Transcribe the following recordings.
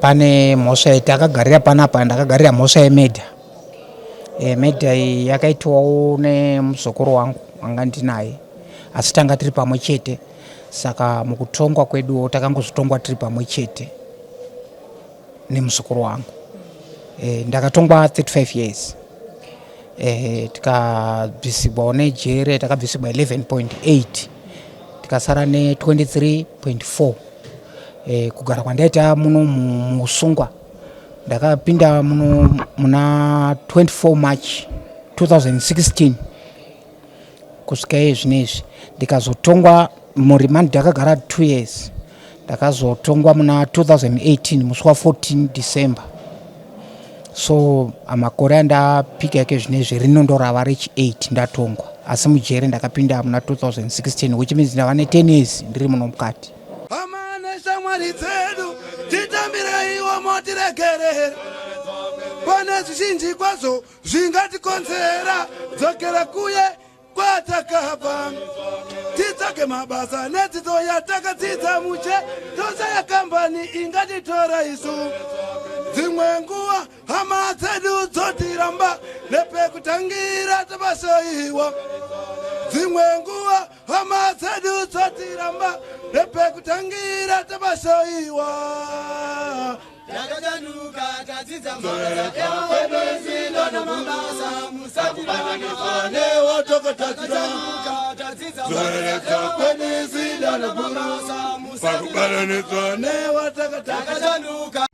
pane mhosva yatakagarira panapa ndakagarira mhosva yemedha. Medha iyi yakaitwawo nemuzukuru wangu wanga ndinaye asi tanga tiri pamwe chete, saka mukutongwa kwedu takangozotongwa tiri pamwe chete nemuzukuru wangu. Ndakatongwa 35 years. Tikabvisibwawo nejere takabvisibwa 11.8 tikasara ne23.4. Kugara kwandaita muno musungwa ndakapinda muno muna 24 March 2016 kusvika zvinezvi ndikazotongwa murimandi ndakagara 2 years. Ndakazotongwa muna 2018 musi wa14 December. So amakore andapika yake zvinezvi rinondorava rechi8 ndatongwa, asi mujere ndakapinda muna 2016 which means ndava ne10 years ndiri muno mukati. Shamwari dzedu titambireiwo motiregerera, pane zvizhinji kwazvo zvingatikonzera dzokera kuye kwatakabva, titsvake mabasa nedzidzo yatakadzidza muche tosa yakambani ingatitora isu. Dzimwe nguva hama dzedu dzotiramba nepekutangira tabashoiwa, dzimwe nguva hama dzedu dzotiramba nepekutangira tabashoiwa. Yakajanuka tadzidza mabasa ewebezindo namabasa musakubanane wotokotadzira tadzidza kwebezindo namabasa musakubanane wotokotadzira.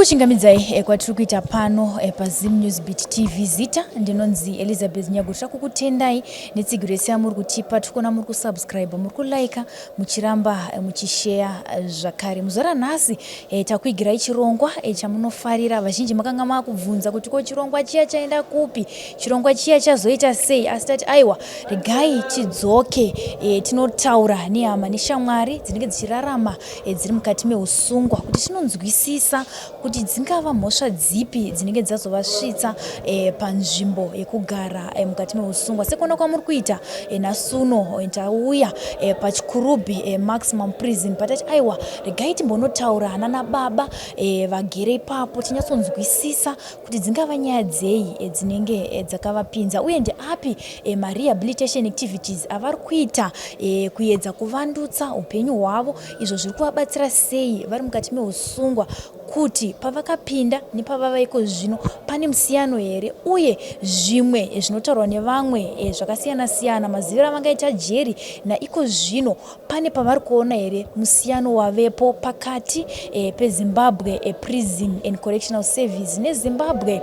kukuchingamidzai kwatiri kuita pano paZim Newsbeat TV Zita. Ndinonzi Elizabeth Nyagutra kukutendai netsigiro yese yamuri kutipa, tikona muri kusubscribe, muri kulaika, muchiramba muchishare zvakare. Muzora nhasi takuigirai chirongwa chamunofarira. Vazhinji makanga makubvunza kuti ko chirongwa chiya chaenda kupi, chirongwa chiya chazoita sei, asi tati aiwa regai tidzoke tinotaura nehama neshamwari dzinenge dzichirarama dziri mukati meusungwa kuti tinonzwisisa kuti dzingava mhosva dzipi dzinenge dzazovasvitsa panzvimbo yekugara mukati meusungwa. Sekuona kwamuri kuita nasuno tauya pachikurubhi maximum prison patati aiwa regai timbonotaura nana baba vagere ipapo tinyatsonzwisisa kuti dzingava nyaya dzei dzinenge dzakavapinza uye ndeapi marehabilitation activities avari kuita kuedza kuvandutsa upenyu hwavo, izvo zviri kuvabatsira sei vari mukati meusungwa kuti pavakapinda nepavavaiko zvino pane musiyano here, uye zvimwe zvinotaurwa nevamwe zvakasiyana siyana maziviro avangaita jeri naiko zvino pane pavari kuona here musiyano wavepo pakati peZimbabwe Prison and Correctional Service neZimbabwe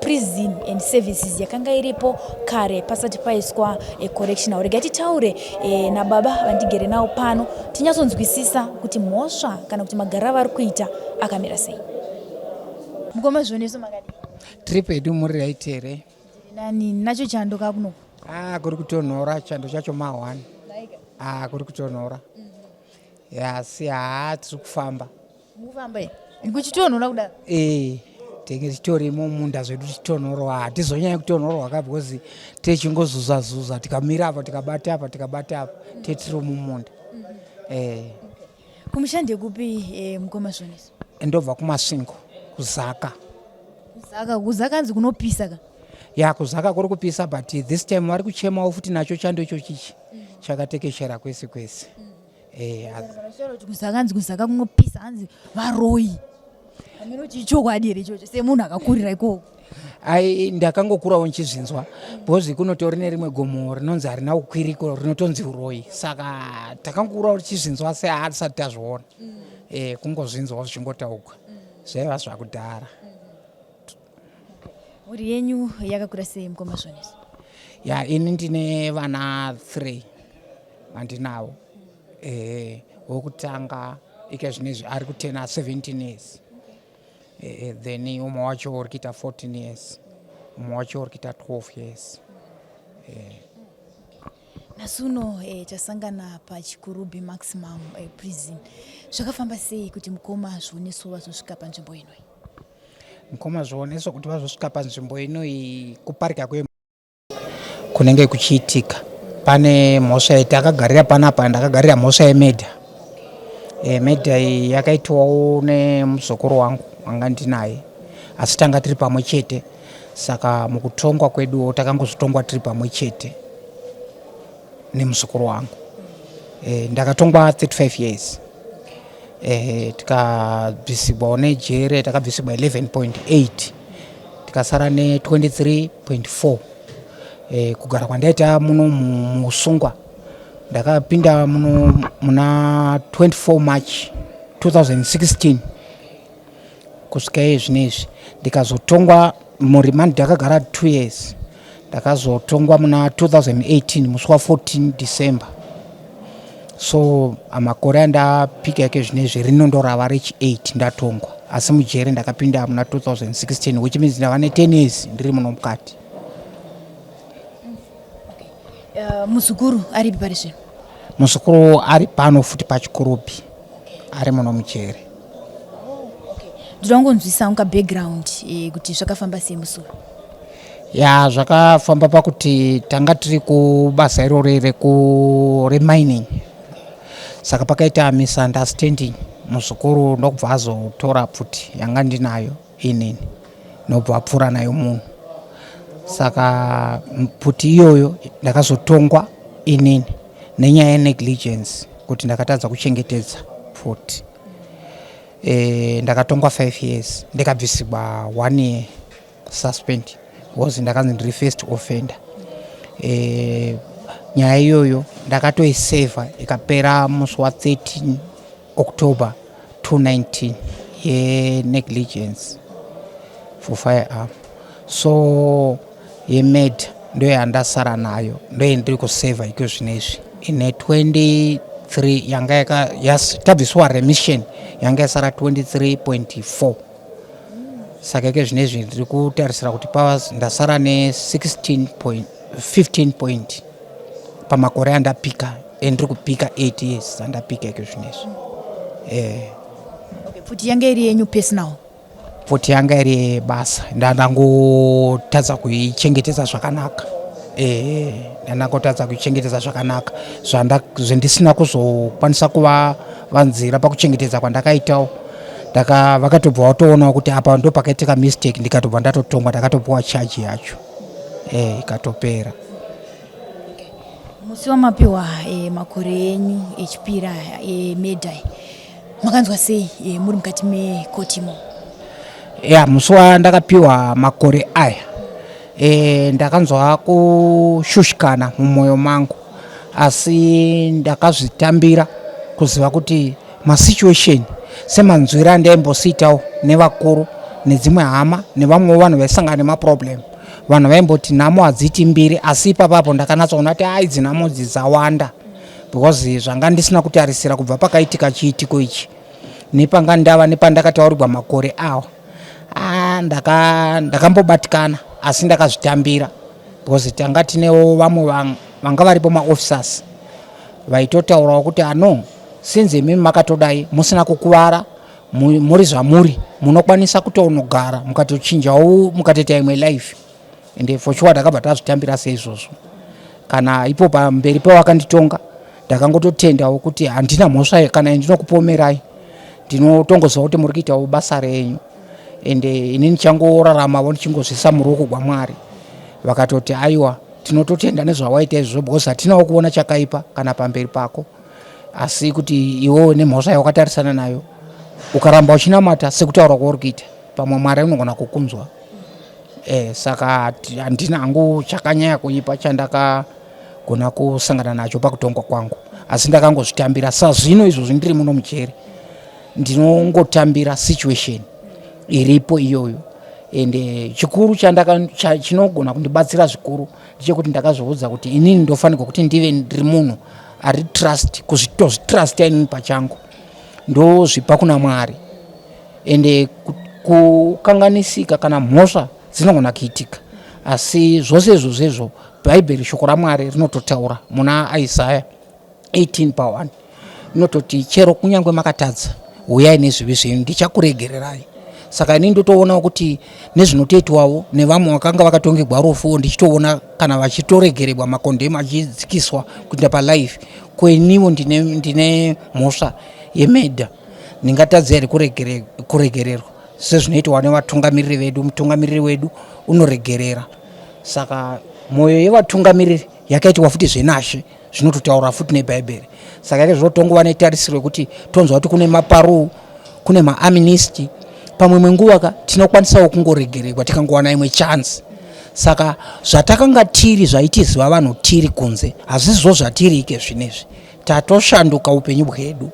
Prison and Services yakanga iripo kare pasati paiswa correctional. Regai titaure nababa vandigere navo pano tinyatsonzwisisa kuti mhosva kana kuti magara vari kuita akamira sei. Mukoma zvoneso makadi Trip edu muri raitere nani nacho chando kakuno kuri kutonhora, chando chacho ma1 kuri kutonhora. Yasi tiri kufamba mufamba kuchitonhora kudaro tenge titorimo munda zvedu titonhorwa, hatizonyanya kutonhorwa ka because techingozuza tikamira apa tikabata apa tetiri mumunda. Kumushande kupi mukoma zvoneso? Ndobva kumasvingo kuzaka. Kuzaka nzi kunopisa ka? Kuzaka kuri kupisa, but this time vari kuchemawo futi nacho chando icho chichi chakatekeshera kwese kwese. Kuzaka nzi kuzaka kunopisa, hanzi varoi. Amino chichokwadi here ichocho semunhu akakurira ikoko? Ndakangokurawo nchizvinzwa because kunotori nerimwe gomo rinonzi harina ukwiriko rinotonzi uroi, saka takangokurawo tichizvinzwa asi hatisati tazviona. Kungozvinzwawo zvichingotauka zvaiva zvakudhara. Mhuri yenyu yakakura sei mukoma zvoneso? Ini ndine vana 3 vandinavo. Wokutanga ike zvinezvi ari kutena 17 years. Then umwe wacho uri kuita 14 years, umwe wacho uri kuita 12 years. Nasuno tasangana pachikurubhi maximum prison. Zvakafamba sei kuti mukoma zvoneso vazosvika panzvimbo ino? Mukoma zvoneso kuti vazosvika panzvimbo ino kuparika kunenge kuchiitika pane mhosva yatakagarira panapa, ndakagarira mhosva yemedha. Medha iyi yakaitwawo nemuzukuru wangu wanga ndinaye, asi tanga tiri pamwe chete, saka mukutongwa kwedu takangozotongwa tiri pamwe chete nemuzukuru wangu. Ndakatongwa 35 years. Tikabvisibwa nejere, takabvisibwa 11.8, tikasara ne 23.4. Kugara kwandaita muno musungwa ndakapinda muno muna 24 March 2016 kusvika zvinezvi. Ndikazotongwa murimandi ndakagara 2 years. Ndakazotongwa muna 2018 musi wa 14 December. So amakore andapika yake zvinezvi rino ndorava rechi 8 ndatongwa, asi mujere ndakapinda muna 2016, which means ndava ne 10 years ndiri muno mukati. Muzukuru aripi pari zvino? Muzukuru ari pano futi pachikurupi, ari muno mujere. Ndoda kungonzwisa unga background kuti zvakafamba sei musoro? Ya, zvakafamba pakuti tanga tiri kubasa iroro remining, saka pakaita misunderstanding. Muzukuru ndokubva azotora pfuti yanga ndinayo inini, nobva apfuura nayo munhu. Saka pfuti iyoyo ndakazotongwa inini nenyaya yenegligence, kuti ndakatadza kuchengetedza pfuti. Ndakatongwa 5 years, ndikabvisibwa 1 year suspend, because ndakanzi ndiri first offender. Nyaya iyoyo ndakatoiseva ikapera musi wa 13 October 2019 yenegligence for firearm. So yemedha ndoyo yandasara nayo, ndoyo ndiri kuseva iko zvinezvi. Ine 23 yanga tabviswa remission yanga yasara 23.4. Saka iko zvinezvi ndiri kutarisira kuti ndasara ne 15 point pamakore andapika, ndiri kupika 8 years andapika iko zvinezvi. Pfuti yanga iri yenyu personal? Pfuti yanga iri basa, ndandangotadza kuichengetedza zvakanaka. Ndandangotadza kuichengetedza zvakanaka, zvandisina kuzokwanisa kuva vanzira pakuchengetedza kwandakaitawo. Vakatobva vatoonawo kuti apa ndo pakaitika mistake, ndikatobva ndatotongwa, ndakatopiwa charge yacho, ikatopera. Musi wamapiwa makore enyu echipira medha, makanzwa sei muri mukati mekotimo? Musi wandakapiwa makore aya, ndakanzwa kushushikana mumwoyo mangu, asi ndakazvitambira kuziva kuti masituation semanzwira andaimbositawo nevakuru nedzimwe hama nevamwe vanhu vaisangana nemaproblem. Vanhu vaimboti nhamo hadziti mbiri, asi ipapapo ndakanatsaona kuti idzi nhamo dzawanda, because zvanga ndisina kutarisira kubva pakaitika chiitiko ichi nepanga ndava nepandakataurirwa makore awa. Ndakambobatikana, asi ndakazvitambira, because tanga tinewo vamwe vanga varipo maofficers vaitotaurawo kuti since mimi makatodai musina kukuvara, muri zvamuri munokwanisa kutonogara mukatochinjawo mukatoita imwe life. Ende for sure ndakabva tazvitambira seizvozvo. Kana ipo pamberi pewakanditonga ndakangototendawo kuti handina mhosva kana yandinokupomerai, ndinotongoziva kuti muri kuitawo basa renyu, ende inini changoraramawo ndichingozvisa muruoko rwaMwari. Vakatoti aiwa, tinototenda nezvawaita izvozvo, because hatinawo kuona chakaipa kana pamberi pako, asi kuti iwewe nemhosva yawakatarisana nayo ukaramba uchinamata sekutaura kwauri kuita, pamwe Mwari unogona kukunzwa. Saka handina hangu chakanyanya kuipa chandakagona kusangana nacho pakutongwa kwangu, asi ndakangozvitambira. Sazvino izvozvi ndiri muno mujere, ndinongotambira situation iripo iyoyo. Ende chikuru chinogona kundibatsira zvikuru ndechekuti ndakazviudza kuti inini ndofanirwa kuti ndive ndiri munhu ari trust, kuzvitrusta inini pachangu, ndozvipa kuna Mwari. Ende kukanganisika kana mhosva dzinogona kuitika, asi zvose izvozvo Bhaibheri shoko raMwari rinototaura muna Isaiah 18:1 inototi chero kunyange makatadza uyai nezvivi zvenyu ndichakuregererai. saka ini ndotoona kuti nezvinotoitwawo nevamwe vakanga vakatongegwa rufu ndichitoona kana vachitoregerebwa makondemu achidzikiswa kuenda palife kweniwo ndine mhosva yemedha ndingatadza here kuregererwa sezvinoitwa nevatungamiriri vedu. Mutungamiriri wedu unoregerera, saka mwoyo yevatungamiriri yakaitwa futi zvenashe zvinototaura futi nebhaibheri. Saka ike zvinotongova netarisiro yekuti tonzwa kuti kune maparuu, kune maamnesty, pamwe mwenguva tinokwanisawo kungoregererwa tikangowana imwe chance. Saka zvatakanga tiri zvaitiziva vanhu tiri kunze hazizvo zvatiri ike zvinezvi, tatoshanduka upenyu hwedu.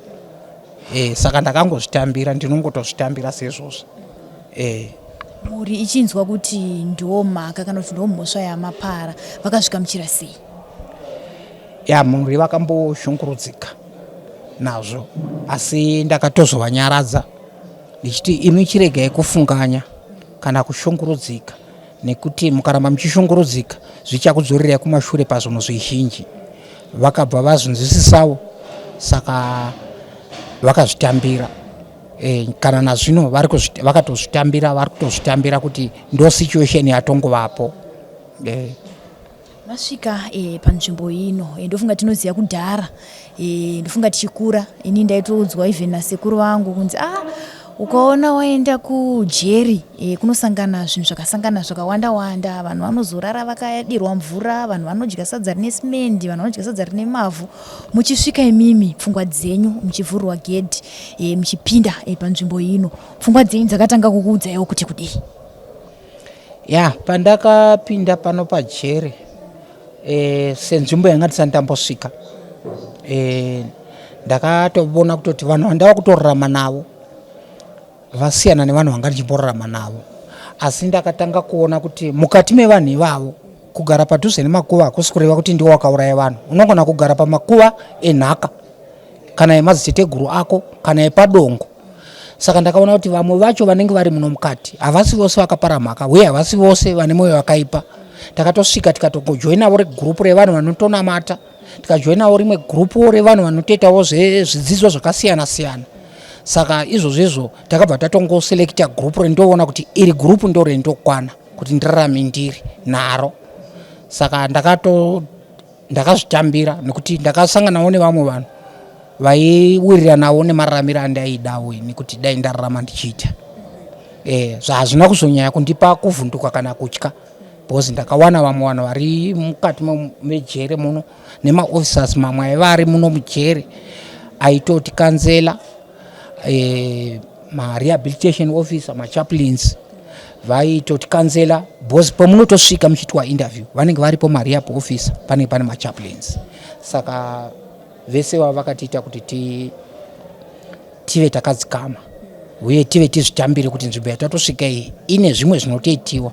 Saka ndakangozvitambira, ndinongotozvitambira sezvozvo. Muri ichinzwa kuti ndiwo mhaka kana kuti ndiwo mhosva yamapara, vakazvikamuchira sei? Muri vakamboshungurudzika nazvo, asi ndakatozovanyaradza ndichiti imi chiregai kufunganya kana kushungurudzika, nekuti mukaramba muchishungurudzika zvichakudzorerai kumashure pazvinhu zvizhinji. Vakabva vazvinzwisisawo, saka vakazvitambira. Kana nazvino vakatozvitambira, vari kutozvitambira kuti ndo situation yatongovapo. Masvika panzvimbo ino, ndofunga tinoziva kudhara, ndofunga tichikura ini ndaitoudzwa even nasekuru vangu kunzi ukaona waenda kujeri kunosangana zvinhu zvakasangana zvakawanda wanda, vanhu vanozorara vakadirwa mvura, vanhu vanodya sadza rine simendi, vanhu vanodya sadza rine mavhu. Muchisvika imimi pfungwa dzenyu muchivhurwa gedhi muchipinda panzvimbo ino, pfungwa dzenyu dzakatanga kukuudzaiwo kuti kudii? Pandakapinda pano pajeri senzvimbo yanga ndisati ndambosvika, ndakatoona kutoti vanhu vandava kutorarama navo vasiyana nevanhu vanga ndichimborarama navo. Asi ndakatanga kuona kuti mukati mevanhu ivavo kugara padhuze nemakuva hakusi kureva kuti ndiwo wakauraya vanhu. Unogona kugara pamakuva enhaka kana emadziteteguru ako kana epadongo. Saka ndakaona kuti vamwe vacho vanenge vari muno mukati havasi vose vakapara mhaka uye havasi vose vane mwoyo wakaipa. Takatosvika tikatongojoinawo gurupu revanhu vanotonamata, tikajoinawo rimwe gurupu revanhu vanotoitawo zvidzidzo zvakasiyana siyana. Saka izvozvo takabva tatongoselekta gurupu rendoona kuti iri gurupu ndo rendokwana kuti ndirarame ndiri naro. Saka ndakazvitambira nekuti ndakasanganawo nevamwe vanhu vaiwiriranawo nemararamiro andaidawo nekuti dai ndararama ndichiita. Hazvina kuzonyanya kundipa kuvhunduka kana kutya, because ndakawana vamwe vanhu vari mukati mejere muno nemaofficers mamwe aiva ari muno mujere aitoti kanzela, marehabilitation officer, machaplains vaitoti kanzela, because pamunotosvika muchiitwa interview vanenge varipo marehab officer, pane machaplains. Saka vese vava vakatiita kuti tive takadzikama uye tive tizvitambire kuti nzvimbo yatatosvika iyi ine zvimwe zvinotoitiwa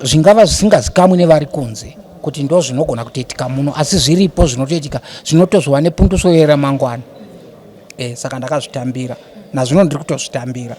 zvingava zvisingazikamwi nevari kunze kuti ndo zvinogona kutoitika muno, asi zviripo zvinotoitika zvinotozova nepunduso yeramangwana. Saka ndakazvitambira nazvino ndiri kutozvitambira.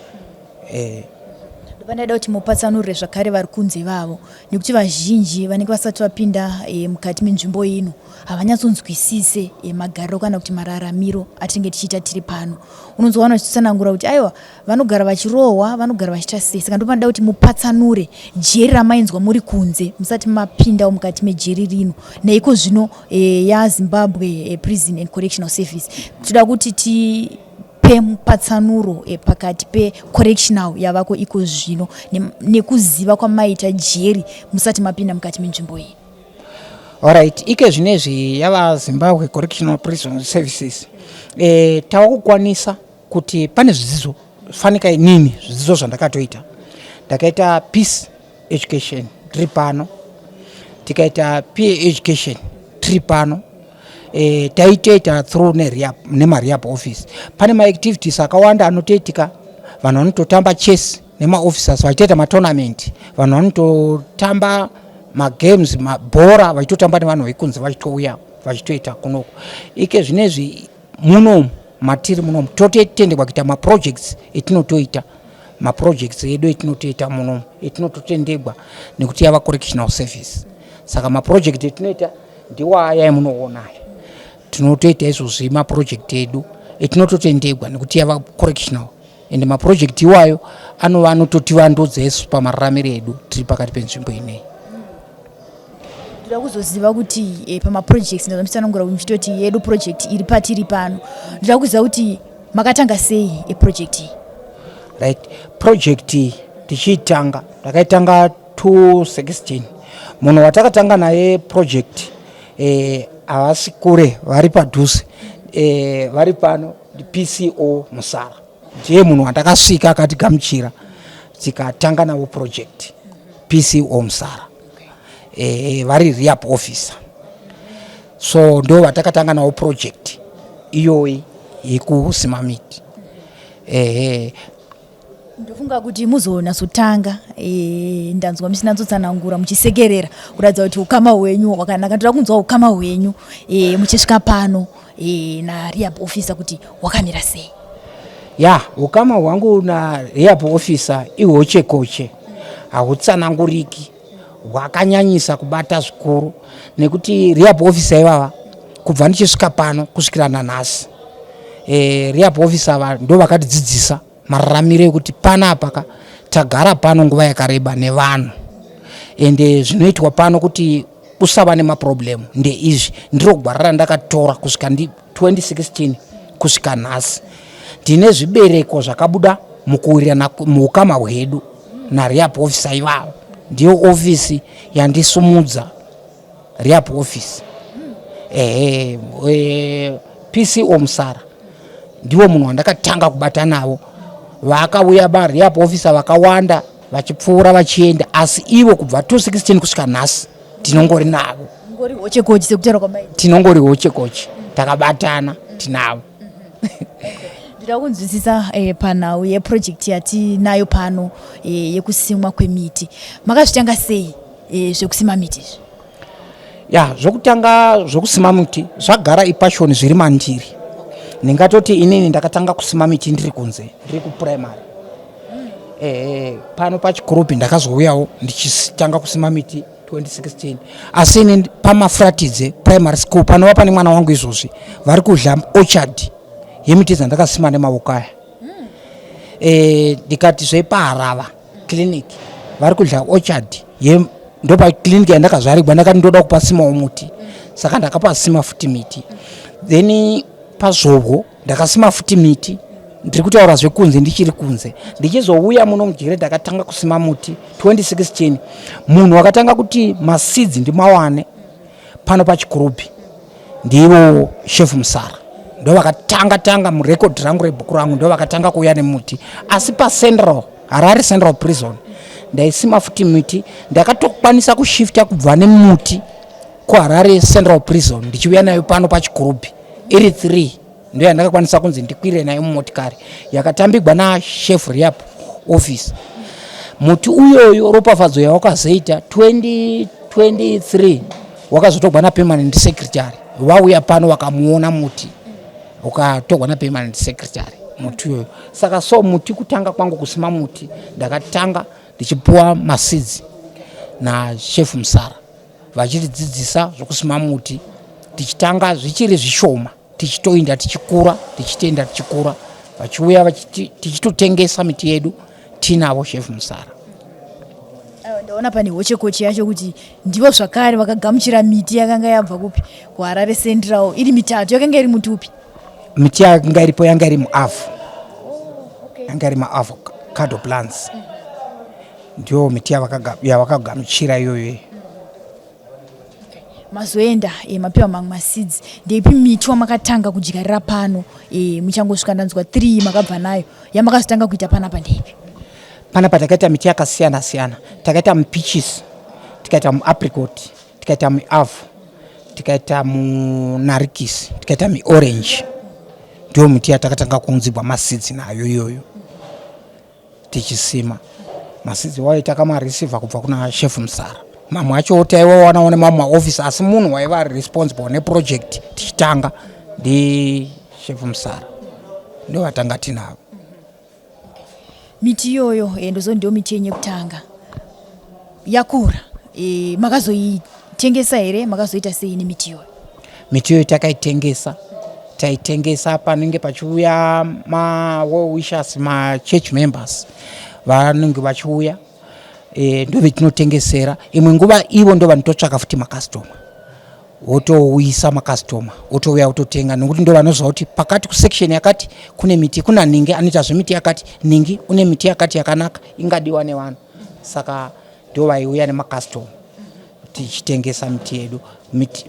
Pandaida kuti mupatsanurire zvakare vari kunze vavo, nekuti vazhinji vanenge vasati vapinda mukati menzvimbo ino havanyatsonzwisise magariro kana kuti mararamiro atinenge tichiita tiri pano. Unonzowana vachitsanangura kuti aiwa vanogara vachirohwa, vanogara vachiita sei. Saka ndopanoda kuti mupatsanure jeri ramainzwa muri kunze musati mapindawo mukati mejeri rino, neiko zvino yaZimbabwe Prison and Correctional Service. Toda kuti tipe mupatsanuro pakati pe-correctional yavako iko zvino nekuziva kwamaita jeri musati mapinda mukati menzvimbo iyi. Alright, ike zvinezvi yava Zimbabwe Correctional Prison Services. Tava kukwanisa kuti pane zvidzidzo fanika inini zvidzidzo zvandakatoita. Ndakaita peace education tiri pano, tikaita peer education tiri pano, taitoita through nemarehab office. Pane maactivities akawanda anotoitika, vanhu vanototamba chess nemaofficers vachitoita matournament, vanhu vanototamba magames mabhora vachitotamba nevanhu vekunze vachitouya vachitoita kunoko. Ike zvinezvi munomu matiri munomu totendekwa kuita maprojects etinotoita, maprojects edu etinotoita munomu etinototendekwa nekuti yava correctional service. Saka maproject etinoita ndiwo aya emunoona aya. Tinotoita izvozvi maproject edu etinototendekwa nekuti yava correctional ende maproject iwayo anototivandudza isu pamararamiro edu tiri pakati penzvimbo ineyi. Ndoda kuzoziva kuti pamaprojects ndazvamusanangura muchitoti yedu project iri patiri pano, ndoda kuziva kuti makatanga sei project iyi? Right, project tichiitanga takaitanga 2016. Munhu watakatanga naye project havasi kure, vari padhuze, vari pano PCO Musara, ndiye munhu watakasvika akatigamuchira tikatanga nawo project PCO Musara, vari rehab officer. So ndo watakatanga nawo project iyoyi yekusima miti. Ndofunga kuti muzonatsotanga ndanzwa muchinatsanangura muchisekerera kuratidza kuti ukama hwenyu hwakanaka. Ndoda kunzwa ukama hwenyu muchisvika pano na rehab officer kuti hwakamira sei? Ukama hwangu na rehab officer ihwoche koche, hautsananguriki, hwakanyanyisa kubata zvikuru, nekuti rehab officer ivava kubva ndichisvika pano kusvikira nanhasi, rehab officer ava ndo vakatidzidzisa mararamiro ekuti panapa tagara pano nguva yakareba nevanhu, ende zvinoitwa pano kuti usava nemaproblem ndeizvi. Ndiro gwara randakatora kusvika 2016 kusvika nhasi. Ndine zvibereko zvakabuda mukuwirirana muukama hwedu narehab officer ivavo. Ndiyo ofisi yandisumudza rehab office. PCO Musara ndiwo munhu wandakatanga kubata navo. Vakauya rehab officer vakawanda vachipfuura vachienda, asi ivo kubva 2016 kusvika nhasi tinongori navo. Tinongori hoche koche, takabatana tinavo. Ndoda kunzwisisa panhau yeproject yatinayo pano yekusimwa kwemiti. Makazvitanga sei zvekusima miti izvi? Zvokutanga zvokusima miti zvagara ipashoni zviri mandiri. Ningatoti inini ndakatanga kusima miti ndiri kunze, ndiri kuprimary. Pano pachikoropi ndakazouyawo ndichitanga kusima miti 2016. Asi ini pamafratidze primary school panova pane mwana wangu izvozvi vari kudya orchard yemiti dzandakasima nemaoko aya. Ndikati zvepaharava clinic vari kudya orchard ndopa clinic yandakazvarigwa, ndakati ndoda kupasimawo muti, saka ndakapasima futi miti. Then pazvobwo ndakasima futi miti, ndiri kutaura zvekunze ndichiri kunze. Ndichizouya muno mujere ndakatanga kusima muti 2016. Munhu wakatanga kuti masidzi ndimawane pano pachikurupi ndivo Chef Musara, ndo vakatanga murekodhi rangu rebhuku rangu, ndo vakatanga kuuya nemuti. Asi paCentral, Harare Central Prison ndaisima futi miti, ndakatokwanisa kushifta kubva nemuti kuHarare Central Prison ndichiuya nayo pano pachikurupi iri 3, ndo yandakakwanisa kunzi ndikwire nayo mumotikari yakatambigwa naChef Rehab Office. Muti uyoyo ropafadzo yawakazoita 2023 wakazotogwa naPermanent Secretary. Wauya pano wakamuona muti ukatogwa naPermanent Secretary muti uyoyo. Saka so muti kutanga kwangu kusima muti ndakatanga ndichipuwa masidzi na Chef Musara vachitidzidzisa zvokusima muti, tichitanga zvichiri zvishoma, tichitoenda tichikura, tichitenda tichikura, vachiuya tichitotengesa miti yedu tinavo Chef Musara. Ndaona pane hoche koche yacho kuti ndivo zvakare vakagamuchira miti yakanga yabva kupi kuHarare Central iri mitatu. Yakanga iri muti upi? Miti yakanga iripo yanga iri muavho. Yanga iri muavocado plants. Ndiyo miti yavakagamuchira iyoyo. Mazoenda mapiwa mamwe masidzi, ndeipi miti wamakatanga kudyarira pano muchangosvika ndanzwa 3 makabva nayo yamakazotanga kuita panapa ndeipi? Panapa takaita miti yakasiyana siyana. Takaita mupeaches, tikaita muapricot, tikaita muavho, tikaita munarikisi, tikaita muorange. Ndiyo miti yatakatanga kunzibwa masidzi nayo iyoyo tichisima. Masidzi wayo takamareceiva kubva kuna Chef Musara. Mamwe acho taiwawana nemamwe maofisi, asi munhu waiva responsible neproject tichitanga ndi Chef Musara, ndo vatanga tinavo. Miti iyoyo ndozo ndio miti yenye kutanga yakura, makazoitengesa here? Makazoita sei nemiti iyoyo? Miti iyoyo takaitengesa taitengesa panenge pachiuya ma well wishers ma church members vanenge vachiuya ndo vetinotengesera. Imwe nguva ivo ndo vanototsvaka futi makastoma, wotouyisa makastoma wotouya wototenga, nokuti ndo vanoziva kuti pakati kusection yakati kune miti, kuna ningi anoita zvemiti yakati, ningi une miti yakati yakanaka ingadiwa nevanhu, saka ndo vaiuya nemakastoma tichitengesa miti yedu.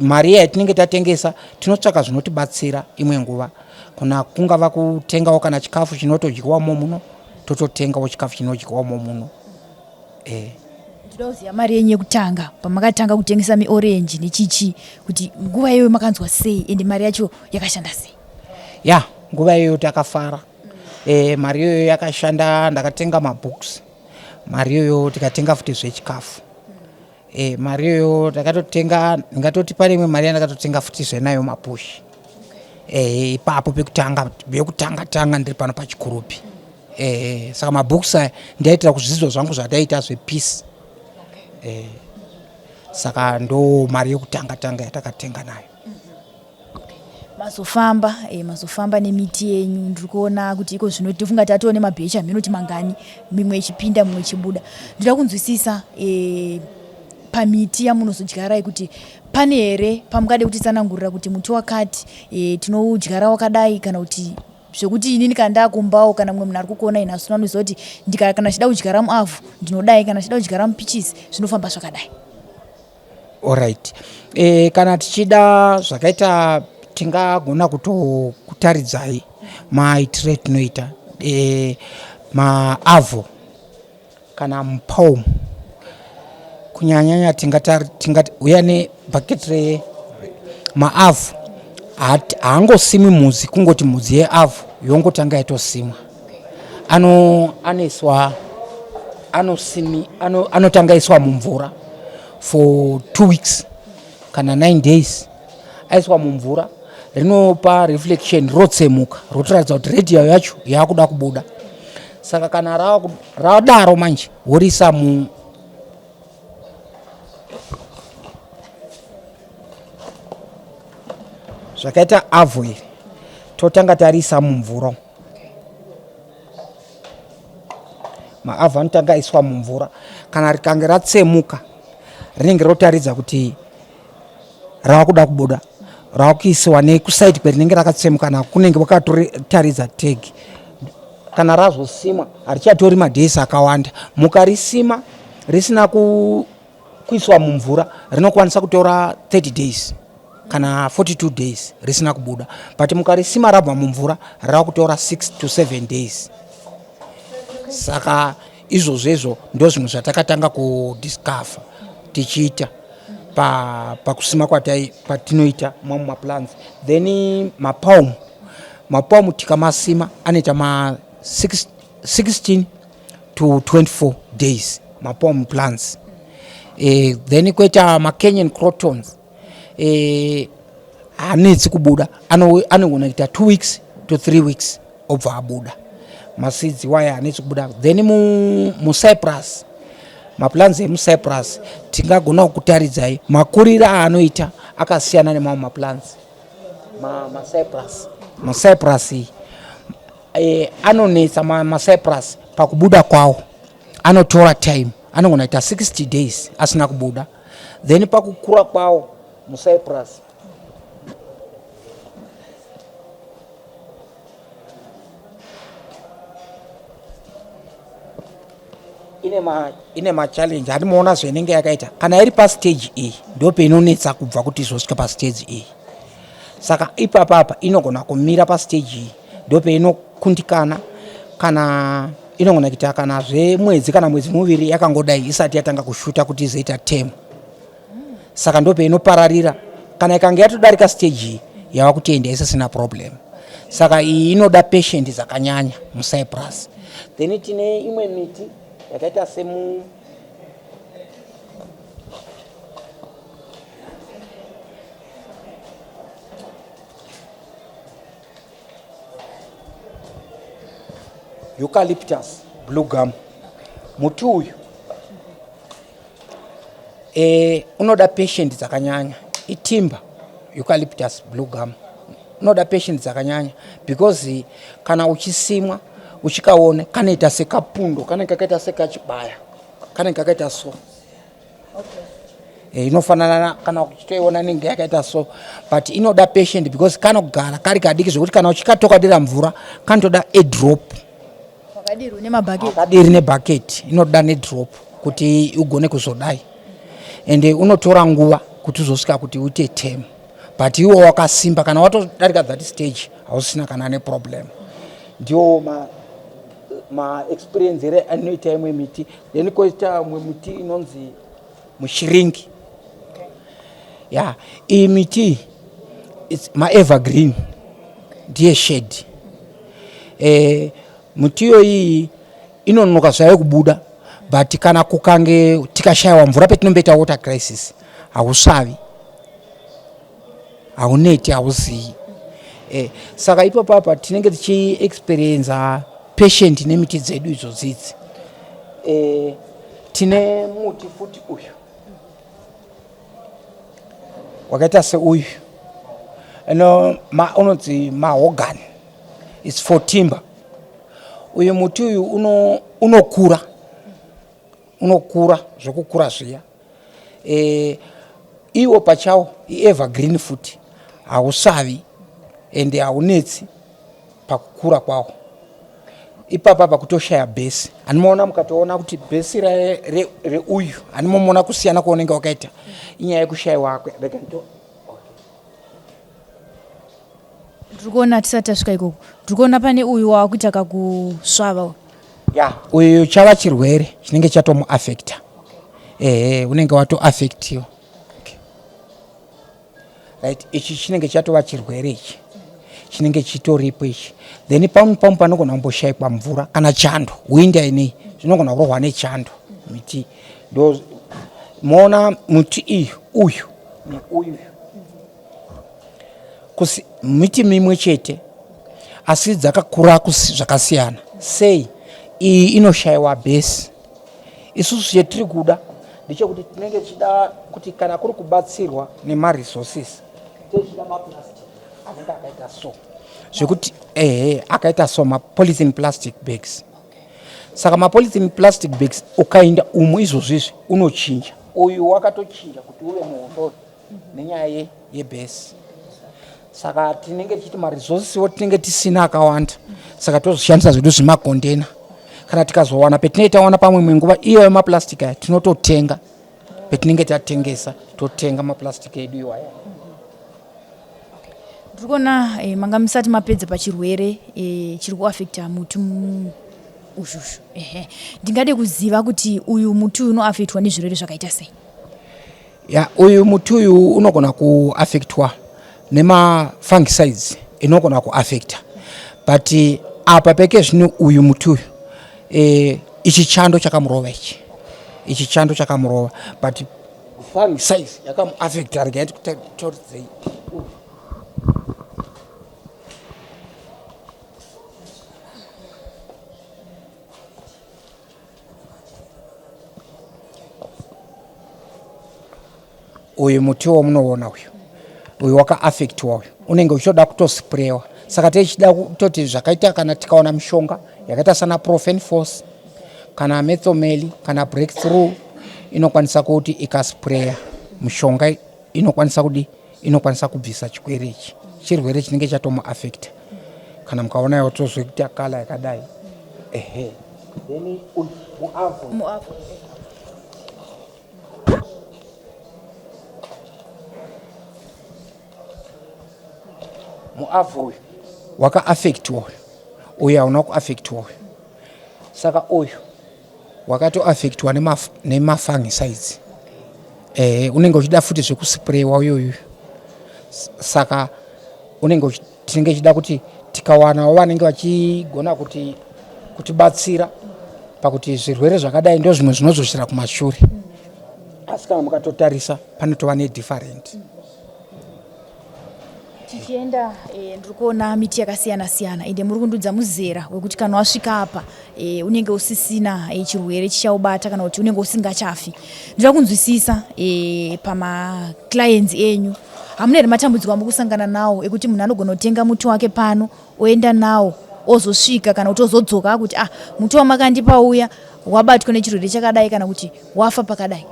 Mari yatinenge tatengesa tinotsvaka zvinotibatsira imwe nguva, kuna kungava kutengawo kana chikafu chinotodyiwamo muno, tototengawo chikafu chinodyiwamo muno. Ndinoziva mari yenyu yekutanga pamakatanga kutengesa miorenji nechichi, kuti nguva iyoyo makanzwa sei ende mari yacho yakashanda sei? Ya, nguva iyoyo takafara. Mari iyoyo yakashanda, ndakatenga mabooks. Mari iyoyo tikatenga futi zvechikafu. Mari iyoyo takatotenga, ndingatoti pane imwe mari yandakatotenga futi zvenayo mapushi. Ipapo pekutanga ndiri pano pachikurupi. Saka mabooks aya ndaitira kuzvidzidzo zvangu zvataita zvepeace. Saka ndo mari yekutanga yatakatenga nayo. Mazofamba nemiti yenyu, ndiri kuona kuti iko zvino tifunga tatoone mabhecha minoti mangani, mimwe ichipinda mimwe ichibuda. Ndinoda kunzwisisa pamiti yamunozodyara kuti pane here pamungade kuti tsanangurira kuti muti wakati tinodyara wakadai, kana kuti zvekuti inini kana ndakumbawo kana mumwe munhu ari kukuona ina asuna anoziva kuti kana chida kudyara muavhu ndinodai, kana chida kudyara mupichisi zvinofamba zvakadai. Alright. Kana tichida zvakaita tingagona kutaridzai maitire etinoita maavhu kana mupalm, kunyanyanya tingati uya nebhaketi maavhu haangosimi mudzi kungoti mudzi yeavhu yongotanga yatosimwa. Anotanga iswa mumvura for 2 weeks kana 9 days. Aiswa mumvura rinopa reflection, rotsemuka, rotaridza kuti radio yacho yakuda kubuda. Saka kana radaro manje worisa zvakaita avhu iri totanga tarisa mumvura. Maavhu anotanga aiswa mumvura, kana rikange ratsemuka rinenge rotaridza kuti ravakuda kubuda, ravakuisiwa nekusaiti kwerinenge rakatsemuka nako kunenge vakatotaridza tag. Kana razosimwa harichatori madhesi akawanda. Mukarisima risina kuiswa mumvura rinokwanisa kutora 30 days kana 42 days risina kubuda, but mukarisima rabva mumvura rava kutora 6 to 7 days. Saka izvozvo ndo zvinhu zvatakatanga kudiscover tichiita pakusima patinoita mamwe maplants. Then mapalm tikamasima anoita 16 to 24 days mapalm plants. Then koita makenyan crotons hanetsi kubuda, anogona kuita 2 weeks to 3 weeks obva abuda masidzi waya hanetsi kubuda. Then mucyprus, maplants emucyprus tingagona kutaridzai makurira aanoita akasiyana nemamwe maplants. Macyprus anonetsa macyprus pakubuda kwawo, anotora time, anogona kuita 60 days asina kubuda. Then pakukura kwawo mucyprus ine machallenge hatimaona zvenenge yakaita. Kana iri pastage A ndo peinonetsa kubva kuti izosvika pastage A. Saka ipapapa inogona kumira pastage E ndo peinokundikana, kana inogona kuita kana zvemwedzi kana mwedzi muviri yakangodai isati yatanga kushuta kuti izoita term. Saka ndo peinopararira. Kana ikange yatodarika stage yava kutenda isisina problem. Saka iyi inoda patient dzakanyanya mucyprus. Then tine imwe miti yakaita semu eucalyptus blue gum. Muti uyu unoda patient dzakanyanya. Itimba eucalyptus blue gum unoda patience dzakanyanya because kana uchisimwa uchikaone kanoita sekapundo kana kakaita sekachibaya kana kakaita so inofanana kana uchitoiona ninge yakaita so but inoda patient because kanogara kari kadiki zvekuti kana uchikatoka dira mvura kanotoda a drop akadiri nebucket inoda nedrop kuti ugone kuzodai ende unotora nguva kuti uzosvika kuti uite term but iwo wakasimba kana watodarika that stage hausina kana neproblem ndio ma experience ere anoita imwe miti then koita mwe miti inonzi mushiringi iyi miti ma evergreen ndiye shade miti iyoyi inonoka zvayo kubuda but kana kukange tikashaiwa mvura petinomboita water crisis hausavi hauneti hauzii saka ipo papa tinenge tichiexperience patient nemiti dzedu izodzidzi tine muti futi uyu wakaita seuyu unonzi mahogany is for timber uyu muti uyu unokura zvekukura zviya iwo pachawo evergreen futi hausavi ende haunetsi pakukura kwawo ipapa pakutoshaya bhesi anomaona mukatoona kuti bhesi reuyu anomoona kusiyana kwaunenge wakaita inyaya yekushayiwa rega Turikuona tisati tasvika ikoko turikuona pane uyu wakuita kakusvava uyu chava chirwere chinenge chatomuafecta unenge watoafectiwa right ichi chinenge chatova chirwere ichi chinenge chitoripo ichi then pamwe panogona kumboshayikwa mvura kana chando winda inei zvinogona kurohwa nechando miti ndo moona muti uyu neuyu miti mimwe chete asi dzakakura zvakasiyana sei iyi inoshayiwa bhesi isusu chetiri kuda ndechekuti tinenge tichida kuti kana kuri kubatsirwa nemaresources tichida maplastic anenge akaita so zvekuti akaita so mapolythene plastic bags saka mapolythene plastic bags ukaenda umu izvozvizvi unochinja uyu wakatochinja kuti uve muhondoro nenyaya yebhesi saka tinenge tichiti maresources wo tinenge tisina akawanda saka tozoshandisa zvedu zvemakontena kana tikazowana petinoitawana pamwe mwenguva iyo yemaplastic aya tinototenga petinenge tatengesa totenga maplastic edu iwaya turikuona manga musati mapedza pachirwere chiri kuafecta muti uzvuzvu ndingade kuziva kuti uyu muti unoafectwa nezvirwere zvakaita sei uyu muti uyu unogona kuafectwa nemafungicides inogona kuafecta but apa peke zvino uyu muti uyu ichi chando chakamurova ichi chando chakamurova but fungicides yakamuafecta regai todzei uyu muti wamunoona uyu wakaafectwa uyu unenge uchizoda kutosprewa saka tichida kutoti zvakaita kana tikaona mishonga yakaita sana profenforce kana methomeli kana breakthrough inokwanisa kuti ikaspreya mishonga inokwanisa kubvisa chirwere ichi chirwere chinenge chatomuafecta kana mukaona yotozwe kuti akala yakadai then muavo muavho uyu wakaafectwa uyu hauna kuafectwa uyu saka uyu wakatoafectwa nemafungicides unenge uchida futi zvekusprewa uyuyu saka tinenge chida kuti tikawanawo vanenge vachigona kutibatsira pakuti zvirwere zvakadai ndo zvimwe zvinozoshira kumashure asi kana mukatotarisa panotova nedifferent tichienda ndirikuona miti yakasiyana siyana ende muri kundudza muzera wekuti kana wasvika apa unenge usisina chirwere chichaubata kana kuti unenge usingachafi ndira kunzwisisa pamaclients enyu hamuna here matambudziko amukusangana nawo ekuti munhu anogona kutenga muti wake pano oenda nawo ozosvika kana kuti ozodzoka akuti muti wamakandipa uya wabatwa nechirwere chakadai kana kuti wafa pakadai?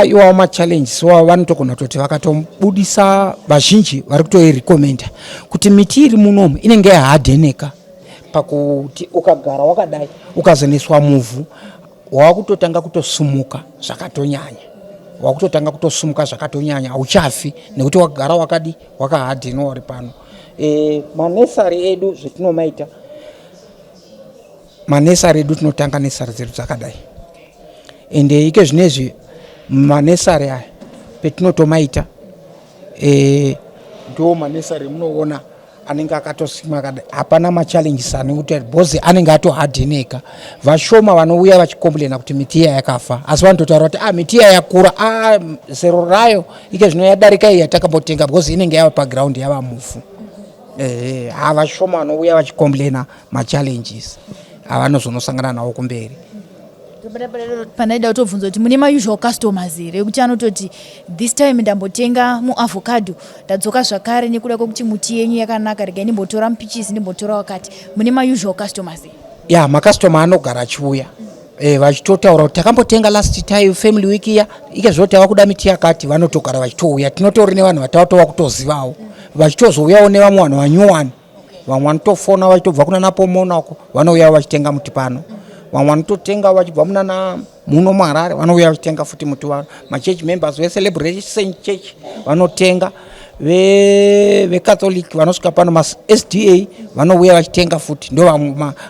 Iwawo machallenges wawo vanotogona kutoti vakatobudisa vazhinji vari kutoirekomenda kuti miti iri munomu inenge yahadheneka pakuti ukagara wakadai ukazoniswa muvhu wakutotanga kutosumuka zvakatonyanya hauchafi nekuti wakagara wakadi wakahadhena uri pano. Manesari edu zvetinomaita manesari edu tinotanga nesari dzedu dzakadai ende ike zvinezvi manesari aya petinotomaita ndo manesari munoona anenge akatosimwa akadai hapana machallenges anekuti bhozi anenge atohadheneka. Vashoma vanouya vachikomplena kuti miti iya yakafa asi vanototaura kuti miti iya yakura zero rayo ike zvino yadarika iyi yatakambotenga bhozi inenge yava paground yava muvhu. Vashoma vanouya vachikomplena machallenges avanozonosangana nawo kumberi. Panaida kutovhunza kuti mune mausual customers here ekuti anototi this time ndambotenga muavocado ndadzoka zvakare nekuda kwekuti muti yenyu yakanaka regai ndimbotora mupichisi ndimbotora wakati. Mune mausual customers here? Makastoma anogara achiuya vachitotaura kuti takambotenga last time family week iya ike zvoti ava kuda miti yakati vanotogara vachitouya. Tinotori nevanhu vatava kutozivawo vachitozouyawo nevamwe vanhu vanyuwani vamwe vanotofona vachitobva kuna Napomonako vanouya vachitenga muti pano. Vamwe vanototenga vachibva muno muHarare vanouya vachitenga futi muti wavo. Machurch members veCelebration Church vanotenga, veCatholic vanosvika pano maSDA vanouya vachitenga futi. Ndo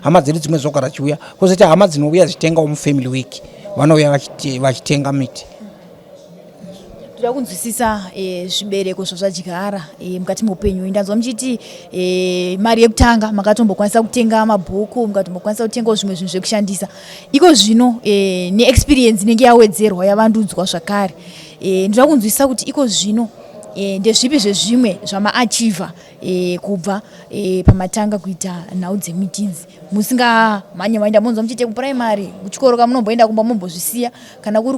hama dzedu dzimwe dzogara vachiuya. Kwozoita hama dzinouya dzichitengawo mufamily week vanouya vachitenga miti. Toda kunzwisisa zvibereko zvazvadyara mukati muupenyu. Ndanzwa muchiti mari yekutanga makatombokwanisa kutenga mabhuku, mukatombokwanisa kutengawo zvimwe zvinhu zvekushandisa. Iko zvino neexperience inenge yawedzerwa yavandudzwa zvakare. Ndoda kunzwisisa kuti iko zvino ndezvipi zvezvimwe zvamaachievha kubva pamatanga kuita nhau dzemiti idzi musingamhanye maenda munzwa muchite kupuraimary kuchikoro kamunomboenda kumba mumbozvisiya kana kuri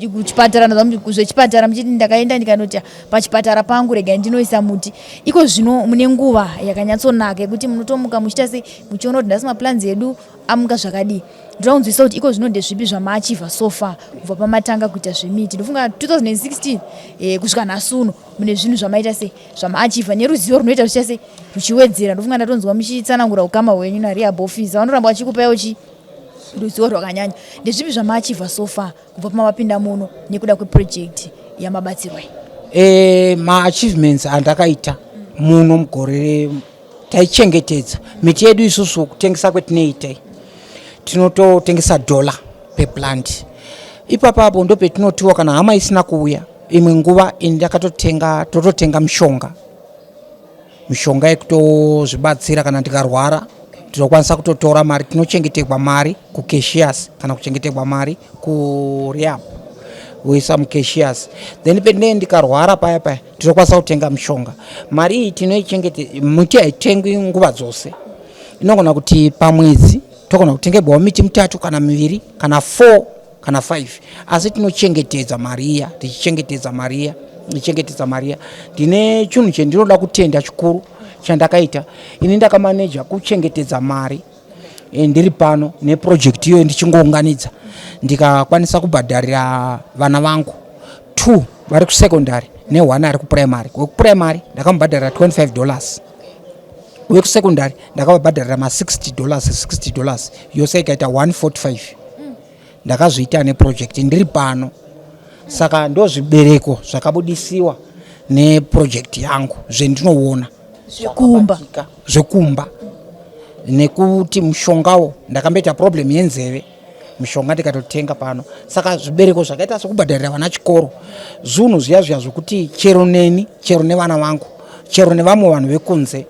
kuchipatara zvechipatara muchiti ndakaenda ndikanoti pachipatara pangu regai ndinoisa muti. Iko zvino mune nguva yakanyatsonaka yekuti munotomuka muchita sei muchiona kuti ndasi maplans edu amuka zvakadii. Ndoda kunzwisisa kuti iko zvino ndezvipi zvamaachievha so far kubva pamatanga kuita zvemiti. Ndofunga 2016 kusvika nhasi uno mune zvinhu zvamaita sei zvamaachievha neruzivo runoita zvichita sei ruchiwedzera. Ndofunga ndatonzwa muchitsanangura ukama hwenyu narehab officer vanoramba vachikupawo ruzivo rwakanyanya. Ndezvipi zvamaachievha so far kubva pamapinda muno nekuda kweproject yamabatsirwa? Maachievements andakaita muno mugore taichengetedza miti yedu isusu kutengesa kwetinoita tinototengesa $1 per plant. Ipapapo ndo petinotiwa kana hama isina kuuya imwe nguva tototenga mishonga yekutozvibatsira kana ndikarwara tinokwanisa kutotora mari. Tinochengeterwa mari kuCashiers kana kuchengeterwa mari kurehab woisa muCashiers. Then pendine ndikarwara paya tinokwanisa kutenga mishonga. Mari iyi tinoichengete miti haitengwi nguva dzose. Inogona kuti pamwedzi togona kutengerwawo miti 3 kana 2 kana 4 kana 5 asi tinochengetedza mari iya tichichengetedza mari iya. Ndine chinhu chendinoda kutenda chikuru chandakaita ini ndakamaneja kuchengetedza mari ndiri pano neproject iyo ndichingounganidza ndikakwanisa kubhadharira vana vangu 2 vari kusekondari ne1 ari kuprimary. Wekuprimary ndakamubhadharira $25, wekusekondari ndakabhadharira $60 yose ikaita $145. Ndakazviita neproject ndiri pano. Saka ndo zvibereko zvakabudisiwa neproject yangu zvendinoona zvekumba nekuti mushongawo ndakamboita problem yenzeve mushonga ndikatotenga pano. Saka zvibereko zvakaita sekubhadharira vana chikoro zvinhu zviya zvokuti chero neni chero nevana vangu chero nevamwe vanhu vekunze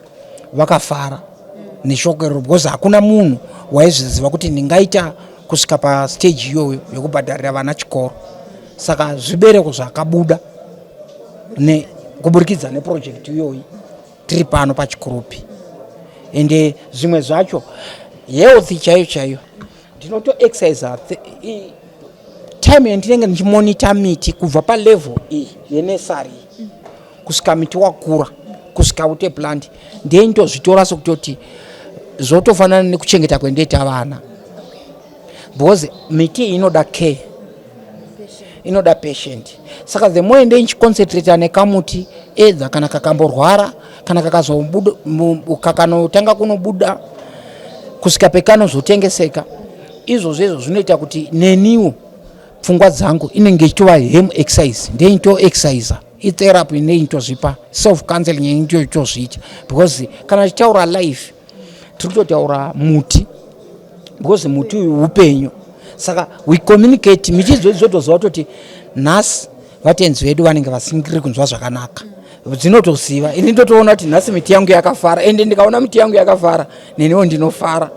vakafara neshoko iro because hakuna munhu waizviziva kuti ndingaita kusvika pastage iyoyo yokubhadharira vana chikoro. Saka zvibereko zvakabuda kuburikidza neproject iyoyi tiri pano pachikurupi. Ende zvimwe zvacho health chaiyo ndinoto exercise time yandinenge ndichimonita miti kubva palevel iyi yenesari kusvika miti wakura kusvika ute plant ndendozvitora sokutoti zvotofanana nekuchengeta kwendeita vana because miti inoda care, inoda patient. Saka the more ndeichiconcentrate nekamuti edza kana kakamborwara kana kakanotanga kunobuda kusvika pekanozotengeseka, izvozvo zvinoita kuti neniwo pfungwa dzangu inenge ichitova home exercise, ndeito exercise itherapy neitozvipa self counseling ndiyotozviita because kana tichitaura life tiri kutotaura muti because muti uyu upenyu. Saka we communicate miti dzotoziva kuti nhasi vatenzi vedu vanenge vasingiri kunzwa zvakanaka dzinotoziva. Ini ndotoona kuti nhasi miti yangu yakafara ende ndikaona miti yangu yakafara neniwo ndinofara.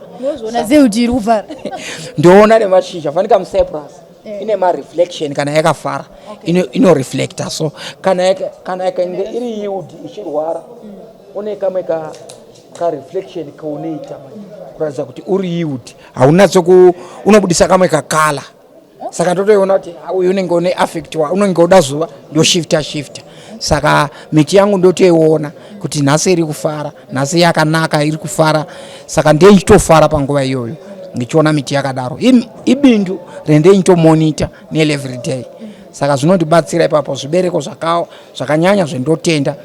Ndoona nemashizha fanika mucyprus ine mareflection kana yakafara inoreflecta. So kana yakainge iri yield ichirwara une kamwe kareflection kaunoita kuratidza kuti uri yield haunatso unobudisa kamwe kakala. Saka ndotoiona kuti uyu unenge une affectwa unenge uda zuva ndoshifta. Saka miti yangu ndotoiona kuti nhasi iri kufara, nhasi yakanaka iri kufara. Saka ndeichitofara panguva iyoyo ndichiona miti yakadaro. Ibindu rendeichitomonita nearly every day. Saka zvinondibatsira ipapo zvibereko zvakanyanya zvendotenda.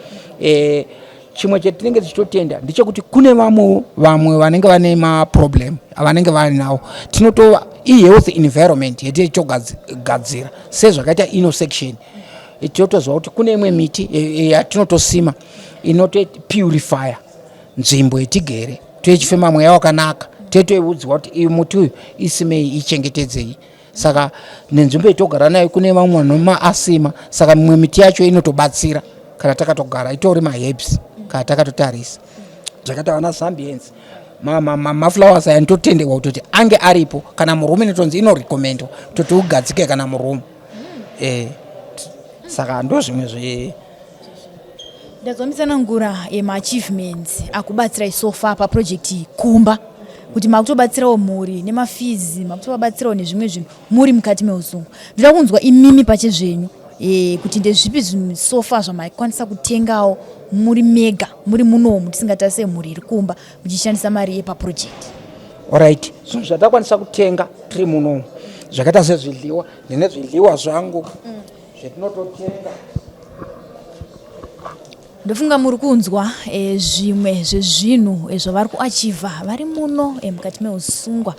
Chimwe chetinenge tichitotenda ndechekuti kune vamwe vanenge vane maproblem avanenge vanawo tinotova health environment yetichogadzira sezvakaita inosection. Tinotoziva kuti kune imwe miti yatinotosima inotopurifier nzvimbo yetigere tochifema mweya wakanaka totoiudzwa kuti uyu muti uyu isimei ichengetedzei. Saka nenzvimbo yetogara nayo kune vamwe vanomaasima. Saka mimwe miti yacho inotobatsira kana takatogara itori maherbs kana takatotarisa zvakaita vana zambians maflowers aya nditotenderwa kutoti ange aripo kana murume inotonzi inorekomendwa kutoti ugadzike kana murume. Saka ndo zvimwe ndazombisanangura maachievements akubatsirai sofa paproject kumba kuti makutobatsirawo mhuri nemafizi makutobatsirawo nezvimwe zvinhu muri mukati meuzungu. Ndinoda kunzwa imimi pachezvenyu kuti ndezvipi zvisofa zvamakwanisa kutengawo muri mega muri munomu tisingatarisa mhuri iri kumba muchishandisa mari yepaproject. Alright, zvinhu zvatakwanisa kutenga tiri munomu zvakaita sezvidliwa ndine zvidliwa zvangu zvetinototenga. Ndofunga muri kunzwa zvimwe zvezvinhu zvavari kuachiva vari muno mukati meusungwa.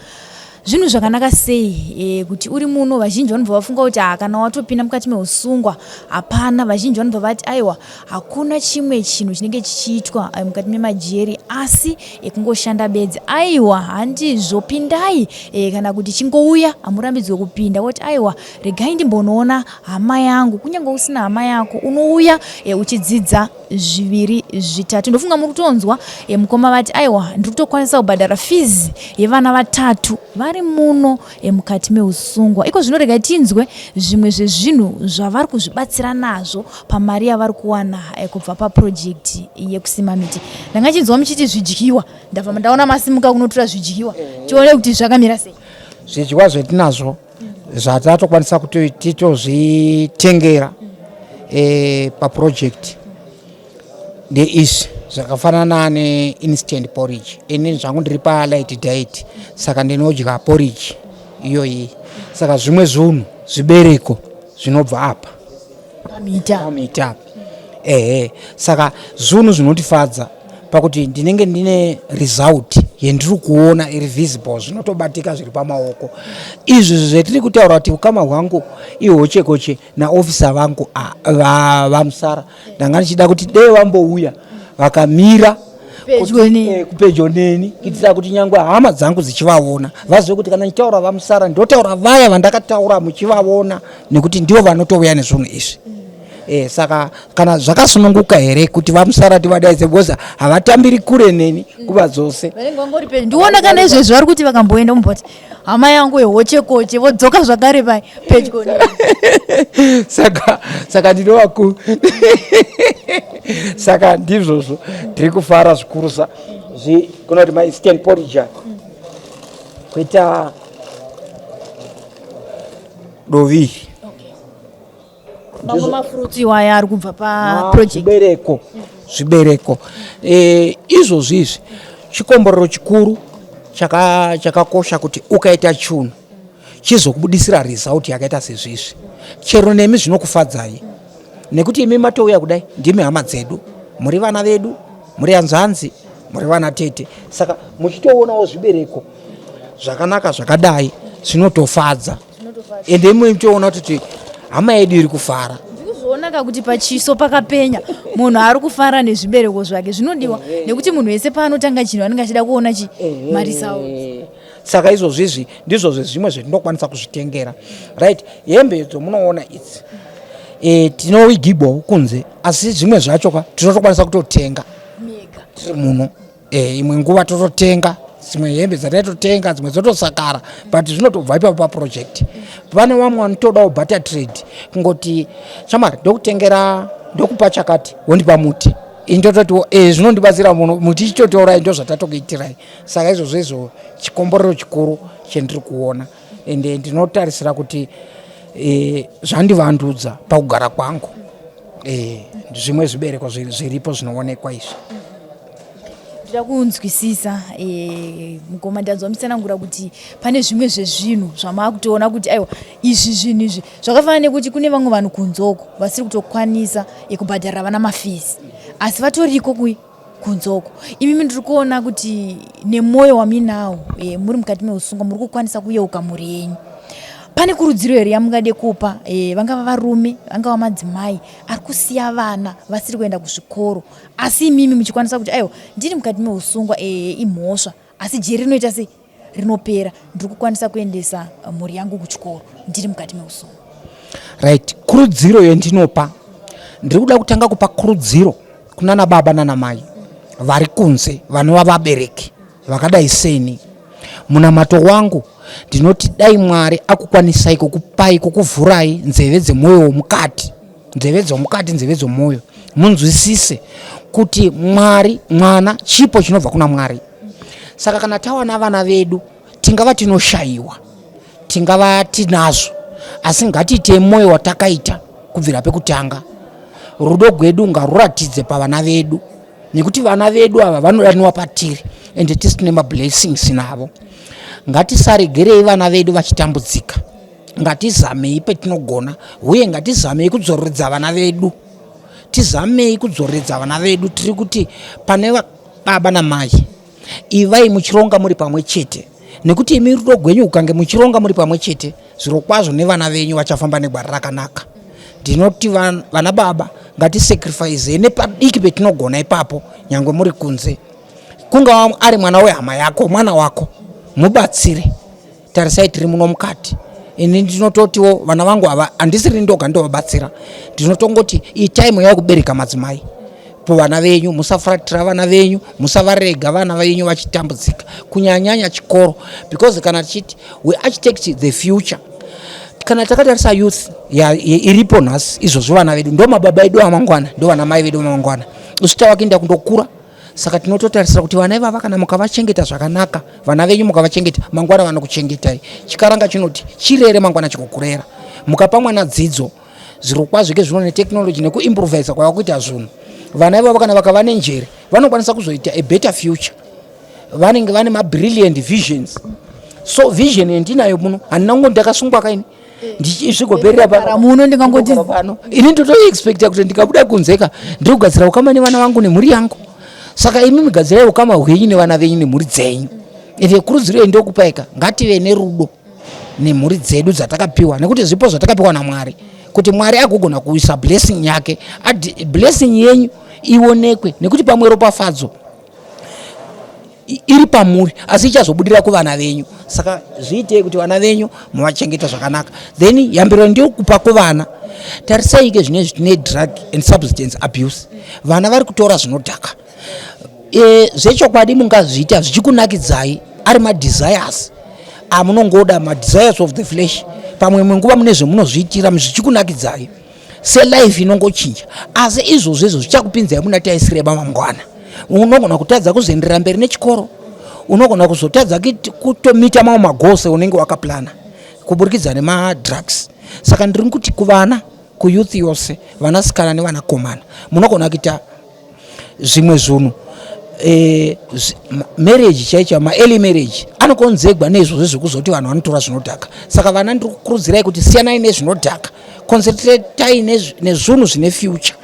Zvinhu zvakanaka sei kuti uri muno. Vazhinji vanobva vafunga kuti kana watopinda mukati meusungwa hapana. Vazhinji vanobva vati aiwa hakuna chimwe chinhu chinenge chichiitwa mukati memajeri asi kungoshanda bedzi. Aiwa handizvo, pindai kana kuti chingouya hamurambidzwe kupinda woti aiwa regai ndimbonoona hama yangu. Kunyange usina hama yako unouya uchidzidza zviviri zvitatu. Ndofunga muri kutonzwa mukoma vati aiwa ndiri kutokwanisa kubhadhara fees yevana vatatu vari muno mukati meusungwa. Iko zvinorega tinzwe zvimwe zvezvinhu zvavari kuzvibatsira nazvo pamari yavari kuwana kubva paprojekti yekusima miti. Ndanga chinzwa muchiti zvidyiwa, ndabva ndaona masimuka kunotora zvidyiwa. Tione kuti zvakamira sei. Zvidyiwa zvetinazvo zvatatokwanisa kuti titozvitengera paprojekti ndeizvi zvakafanana neinstant porridge. Ini zvangu ndiri palight diet saka ndinodya porridge iyoyi. Saka zvimwe zvinhu zvibereko zvinobva apa pamita. Saka zvinhu zvinondifadza pakuti ndinenge ndine result yendiri kuona iri visible zvinotobatika zviri pamaoko. Izvi zvetiri kutaura kuti ukama hwangu ihochekoche naofisa vangu vamusara ndanga ndichida kuti dei vambouya vakamira kupedyo neni kuitira kuti nyangwe hama dzangu dzichivaona vazive kuti kana ndichitaura vamusara ndotaura vaya vandakataura muchivaona nekuti ndivo vanotouya nezvinhu izvi. Saka kana zvakasununguka here kuti vamusara tivadaidze because havatambiri kure neni nguva dzose. Ndiona kana izvezvi vari kuti vakamboenda muboti hama yangu yehochekoche vodzoka zvakare pedyo neni. Saka ndinovaku saka ndizvozvo tiri kufara zvikurusa kuna kuti maeastern porridge kuita doviri mamwe mafruti waya ari kubva paproject zvibereko izvozvizvi chikomborero chikuru chakakosha kuti ukaita chunhu chizokubudisira result yakaita sezvizvi chero nemi zvinokufadzai nekuti imi matouya kudai ndimi hama dzedu, muri vana vedu, muri anzanzi, muri vana tete, saka muchitoonawo zvibereko zvakanaka zvakadai zvinotofadza ende muchitoona kuti hama yedu iri kufara. ndikuzoonaka kuti pachiso pakapenya munhu ari kufara nezvibereko zvake zvinodiwa nekuti munhu wese paanotanga chinhu anenge achida kuona marisautsi. Saka izvozvizvi ndizvo zvimwe zvetinokwanisa kuzvitengera right. Hembe dzomunoona idzi tinowigibwawo kunze asi zvimwe zvacho tinotokwanisa kutotenga tiri muno imwe nguva tototenga dzimwe hembe dzataitotenga dzimwe dzotosakara but zvinotobva ipapo paproject. Pane vamwe vanotodawo barter trade kungoti shamari ndokutengera ndokupa chakati wondipa muti indototiwo zvinondibatsira muti chichotorai ndo zvatatokuitirai. Saka izvozvo chikomborero chikuru chendiri kuona ende ndinotarisira kuti zvandivandudza pakugara kwangu. Zvimwe zvibereko zviripo zvinoonekwa izvi. ndida kunzwisisa mukoma ndadzamisana kuti pane zvimwe zvezvinhu zvamakutoona kuti aiwa izvi zvinhu izvi zvakafanana nekuti kune vamwe vanhu kunzoko vasiri kutokwanisa kubhadharira vana mafees asi vatoriko kunzoko. Imi ndiri kuona kuti nemwoyo waminawo muri mukati meusungwa muri kukwanisa kuyeuka mhuri yenyu. Pane kurudziro here yamungade kupa vangava varume vangava madzimai ari kusiya vana vasiri kuenda kuzvikoro asi imimi muchikwanisa kuti aiwa ndiri mukati meusungwa imhosva asi jeri rinoita sei rinopera ndiri kukwanisa kuendesa mhuri yangu kuchikoro ndiri mukati meusungwa. Right. Kurudziro yendinopa ndiri kuda kutanga kupa kurudziro kunana baba nana mai vari kunze vanova vabereki vakadai seni. Munamato wangu ndinoti dai Mwari akukwanisai kukupai kukuvhurai nzeve dzemwoyo womukati, nzeve dzomukati, nzeve dzomwoyo, munzwisise kuti Mwari mwana chipo chinobva kuna Mwari. Saka kana tawana vana vedu tingava tinoshayiwa, tingava tinazvo, asi ngatiite mwoyo watakaita kubvira pekutanga. Rudo rwedu ngaruratidze pavana vedu nekuti vana vedu ava vanodaniwa patiri ende tisine mablessings navo. Ngatisaregerei vana vedu vachitambudzika, ngatizamei petinogona uye ngatizamei kudzoreredza vana vedu, tizamei kudzoreredza vana vedu. Tiri kuti pane baba namai ivai muchironga muri pamwe chete nekuti imi rudo rwenyu ukange muchironga muri pamwe chete zviro kwazvo nevana venyu vachafamba negwara rakanaka. Ndinoti vana baba ngatisacrifice nepadiki petinogona ipapo nyangwe muri kunze, kungava ari mwana wehama yako mwana wako mubatsire. Tarisai tiri muno mukati. Ini ndinototiwo vana vangu ava handisiri ndoga ndovabatsira, ndinotongoti itaimu yakubereka madzimai po vana venyu, musafuratira vana venyu, musavarega vana venyu vachitambudzika kunyanyanya chikoro, because kana tichiti we architect the future, kana takatarisa youth iripo nhasi izvozvo vana vedu ndo mababa edu amangwana, ndo vana mai vedu amangwana. Usita wakuenda kundokura. Saka tinototarisira kuti vana ivava kana mukavachengeta zvakanaka, vana venyu mukavachengeta mangwana vanokuchengetai. Chikaranga chinoti chirere mangwana chikukurera. Mukapa mwana dzidzo zviro kwazvo ke zvino netechnology nekuimprovisa kwavakuita zvinhu, vana ivava kana vakava nenjere vanokwanisa kuzoita a better future. Vanenge vane mabrilliant visions. So vision yendinayo muno handina kungo ndakasungwa kaini ndisvikoperera pano ndingangoti pano ini ndotoexpecta kuti ndikabuda kunzeka ndiri kugadzira ukama nevana vangu nemhuri yangu. Saka imi mugadzirai ukama hwenyu nevana venyu nemhuri dzenyu. Ende kurudziro ndokupaika ngative nerudo nemhuri dzedu dzatakapiwa, nekuti zvipo zvatakapiwa naMwari kuti Mwari agogona kuisa blessing yake, blessing yenyu ionekwe, nekuti pamwe ropafadzo iri pamuri asi ichazobudira kuvana venyu. Saka zviitei kuti vana venyu muvachengeta zvakanaka. Then yambiro ndio kupa kuvana. Tarisai ke zvine zvine drug and substance abuse. Vana vari kutora zvinodhaka. Zvechokwadi mungazviita zvichikunakidzai ari madesires amunongoda, madesires of the flesh. Pamwe munguva mune zvemunozviitira zvichikunakidzai selife inongochinja, asi izvozvo zvichakupinzai muna taisireba mangwana. Unogona kutadza kuzoenderera mberi nechikoro, unogona kuzotadza kutomita mamwe magose unenge wakaplana kuburikidza nemadrugs. saka ndiri kuti kuvana kuyouth yose vanasikana nevanakomana munogona kuita zvimwe zvinhu marriage chaicho maearly marriage anokonzerwa neizvozvo zvekuzoti vanhu vanotora zvinodhaka saka vana ndiri kukurudzirai kuti siyanai nezvinodhaka concentratai nezvinhu zvine future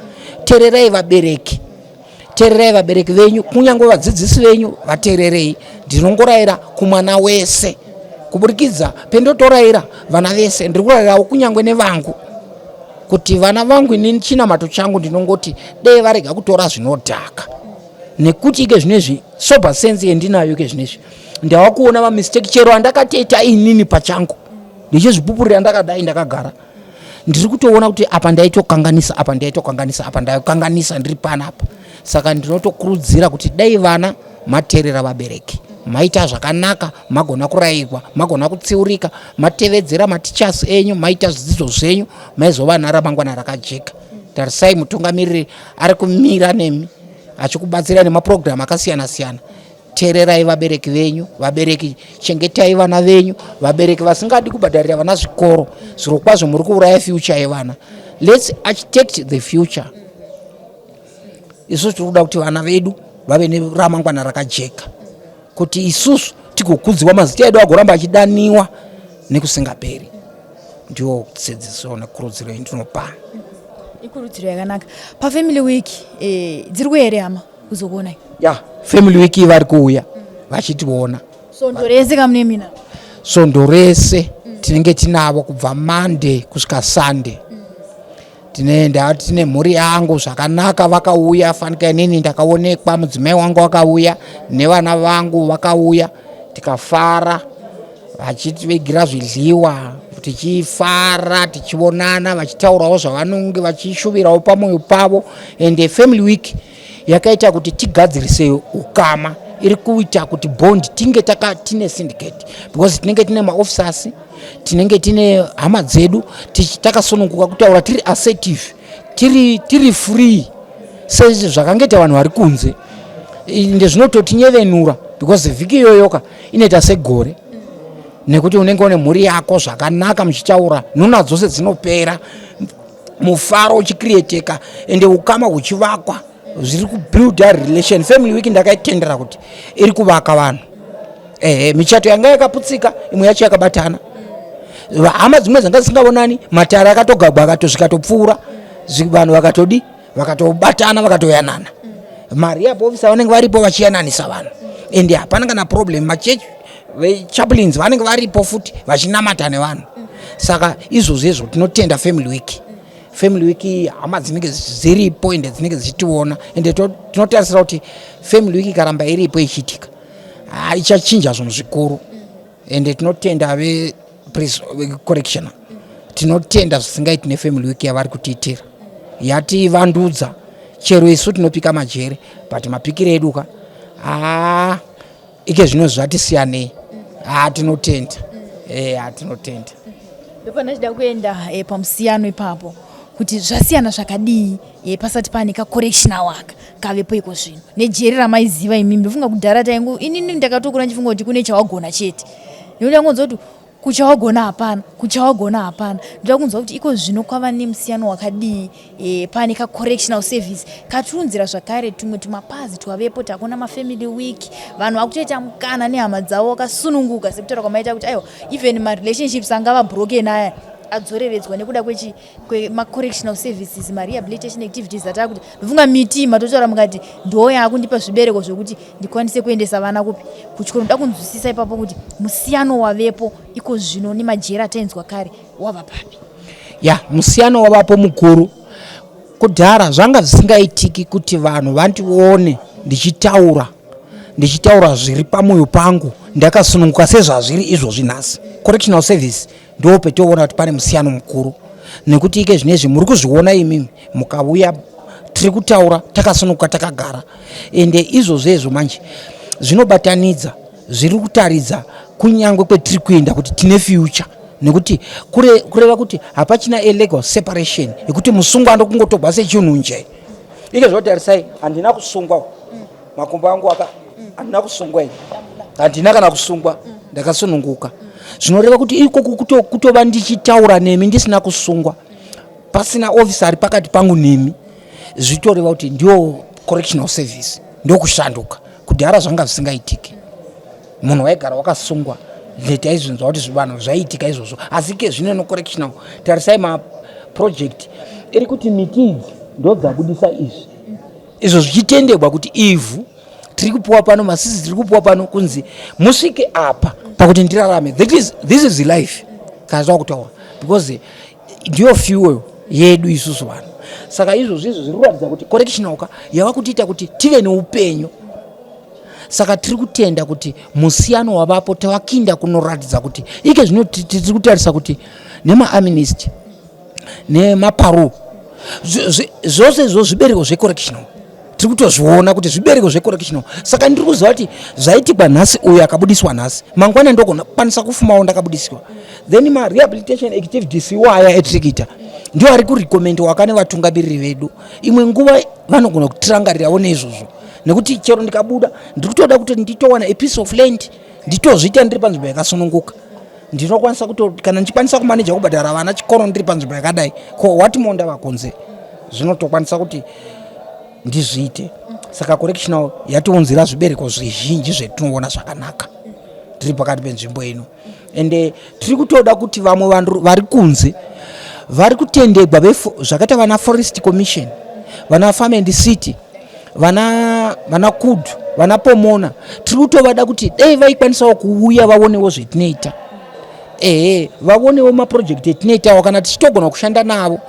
teererai vabereki venyu kunyange vadzidzisi venyu vateererei ndinongorayira kumwana wese kuburikidza pendotorayira vana vese ndiri kurayirawo kunyange nevangu kuti vana vangu inini chinamato changu ndinongoti dei varega kutora zvinodhaka nekuti ike zvinezvi sober sense yendinayo ike zvinezvi ndava kuona mamistake chero andakatoita inini pachangu ndichizvipupurira ndakadai ndakagara ndiri kutoona kuti apa ndaitokanganisa apa ndayokanganisa ndiri panapa saka ndinotokurudzira kuti dai vana mateerera vabereki maita zvakanaka magona kurayirwa magona kutsiurika matevedzera matichers enyu maita zvidzidzo zvenyu maizova naramangwana rakajeka tarisai mutungamiriri ari kumira nemi achikubatsira nemapurogiramu akasiyana siyana teererai vabereki venyu vabereki chengetai vana venyu vabereki vasingadi kubhadharira vana zvikoro zviro kwazvo muri kuuraya future yevana let's architect the future isusu tiri kuda kuti vana vedu vave neramangwana rakajeka kuti isusu tigokudziwa mazita edu agoramba achidaniwa nekusingaperi ndiwo dzidziso nekurudziro yendinopa ikurudziro yakanaka pafamily week dziri kuyere hama kuzokuonai family week vari kuuya vachitiona sondo rese kamunemina sondo rese tinenge tinavo kubva Monday kusvika Sunday tinoenda tine mhuri yangu zvakanaka vakauya fanika inini ndakaonekwa mudzimai wangu wakauya nevana vangu vakauya tikafara vachitivigira zvidliwa tichifara tichionana vachitaurawo zvavanonge vachishuvirawo pamwoyo pavo ende family week yakaita kuti tigadzirise ukama iri kuita kuti bond tinge tine syndicate because tinenge tine maofficers tinenge tine hama dzedu takasununguka kutaura tiri assertive tiri free sezvi zvakangeta vanhu vari kunze ndezvinototinyevenura because vhiki iyoyoka inoita segore nekuti unenge une mhuri yako zvakanaka muchitaura nhunha dzose dzinopera mufaro uchikrieteka ende ukama huchivakwa zviri kubuild a relation family week ndakaitendera kuti iri kuvaka vanhu michato yanga yakaputsika imwe yacho yakabatana hama dzimwe dzanga dzisingaonani matara akatogagwa akatosvika topfuura vanhu vakatobatana vakatoyanana mari yapovisa vanenge varipo vachiyananisa vanhu ende hapana kana problem machechi chaplains vanenge varipo futi vachinamata nevanhu saka izvozvo tinotenda family week hama dzinenge dziripo ende dzinenge dzichitiona ende tinotarisira kuti family week ikaramba iripo ichiitika ichachinja zvinhu zvikuru ende tinotenda correctional tinotenda zvisingaiti nefamily week yavari kutiitira yativandudza chero isu tinopika majere but mapikiro eduka ike zvino zvatisiyanei tinotenda tinotenda ndopana chida kuenda pamusiyano ipapo kuti zvasiyana zvakadii pasati pane kacorrectional work kavepo iko zvino nejeri ramaiziva imimi ndofunga kudhara taingu inini ndakatokura ndichifunga kuti kune chawagona chete ndinodangonzwa kuti kuchawagona hapana ndoda kunzwa kuti iko zvino kwava nemusiyano wakadii pane kacorrectional service katiunzira zvakare tumwe tumapazi twavepo takona mafamily week vanhu vakutoita mukana nehama dzavo wakasununguka sekutaura kwamaita kuti aiwa even marelationships angava broken aya adzoreredzwa nekuda kwemacorrectional services marehabilitation activities atava kuti ndofunga mitima totaura mukati ndoya akundipa zvibereko zvokuti ndikwanise kuendesa vana kupi kuchikoro. Ndoda kunzwisisa ipapo kuti musiyano wavepo iko zvino nemajera atainzwa kare wava papi? Musiyano wavapo mukuru. Kudhara zvanga zvisingaitiki kuti vanhu vandione ndichitaura zviri pamwoyo pangu ndakasununguka sezvazviri izvozvi nhasi. Correctional service ndo petoona kuti pane musiyano mukuru, nekuti ike zvinezvi muri kuzviona imimi mukauya tiri kutaura takasununguka takagara, ende izvozvo manje zvinobatanidza, zviri kutaridza kunyangwe kwetiri kuenda kuti tine future, nekuti kureva kuti hapachina illegal separation yekuti musungwa ndokungotogwa sechinhu nje. Ike zvotarisai handina kusungwa makumbo angu handina kusungwa handina kana kusungwa ndakasununguka. zvinoreva kuti ikoko kutova ndichitaura nemi ndisina kusungwa pasina officer ari pakati pangu nemi zvitoreva kuti ndio correctional service ndio kushanduka kudhara zvanga zvisingaitiki munhu waigara wakasungwa leta izvinzwa kuti zvivanhu zvaiitika izvozvo asi ke zvino no correctional tarisai maproject iri kuti miti idzi ndo dzabudisa izvo zvichitendegwa kuti ivhu tiri kupuwa pano masisi tiri kupuwa pano kunzi musvike apa pakuti ndirarame this is life kana zvakutaura because ndiyo fuel yedu isusu vanhu saka izvozvo zviri kuratidza kuti correctional yava kutiita kuti tive neupenyu saka tiri kutenda kuti musiyano wavapo tavakinda kunoratidza kuti ike zvino tiri kutarisa kuti nemaamnesty nemaparole zvose izvo zvibereko zvecorrectional tiri kutozviona kuti zvibereko zvecorrectional saka ndiri kuziva kuti zvaitikwa nhasi uyu akabudiswa nhasi mangwana ndokwanisa kufumawo ndakabudiswa then marehabilitation activities iwaya etiri kuita ndio ari kurekomendiwa kana vatungamiriri vedu imwe nguva vanogona kutirangarirawo neizvozvo nekuti chero ndikabuda ndiri kutoda kuti nditowana a piece of land nditozviita ndiri panzvimbo yakasununguka ndinokwanisa kuti kana ndichikwanisa kumaneja kubhadhara vana chikoro ndiri panzvimbo yakadai ko wati monda vakonze zvinotokwanisa kuti ndizviite saka correctional yatiunzira zvibereko zvizhinji zvetinoona zvakanaka tiri pakati penzvimbo ino ende tiri kutoda kuti vamwe vanhu vari kunze vari kutendegwa zvakaita vana forest commission vana farm and city vana kudhu vana pomona tiri kutovada kuti dai vaikwanisawo kuuya vaonewo zvetinoita vaonewo maprojekti etinoitawo kana tichitogona kushanda navo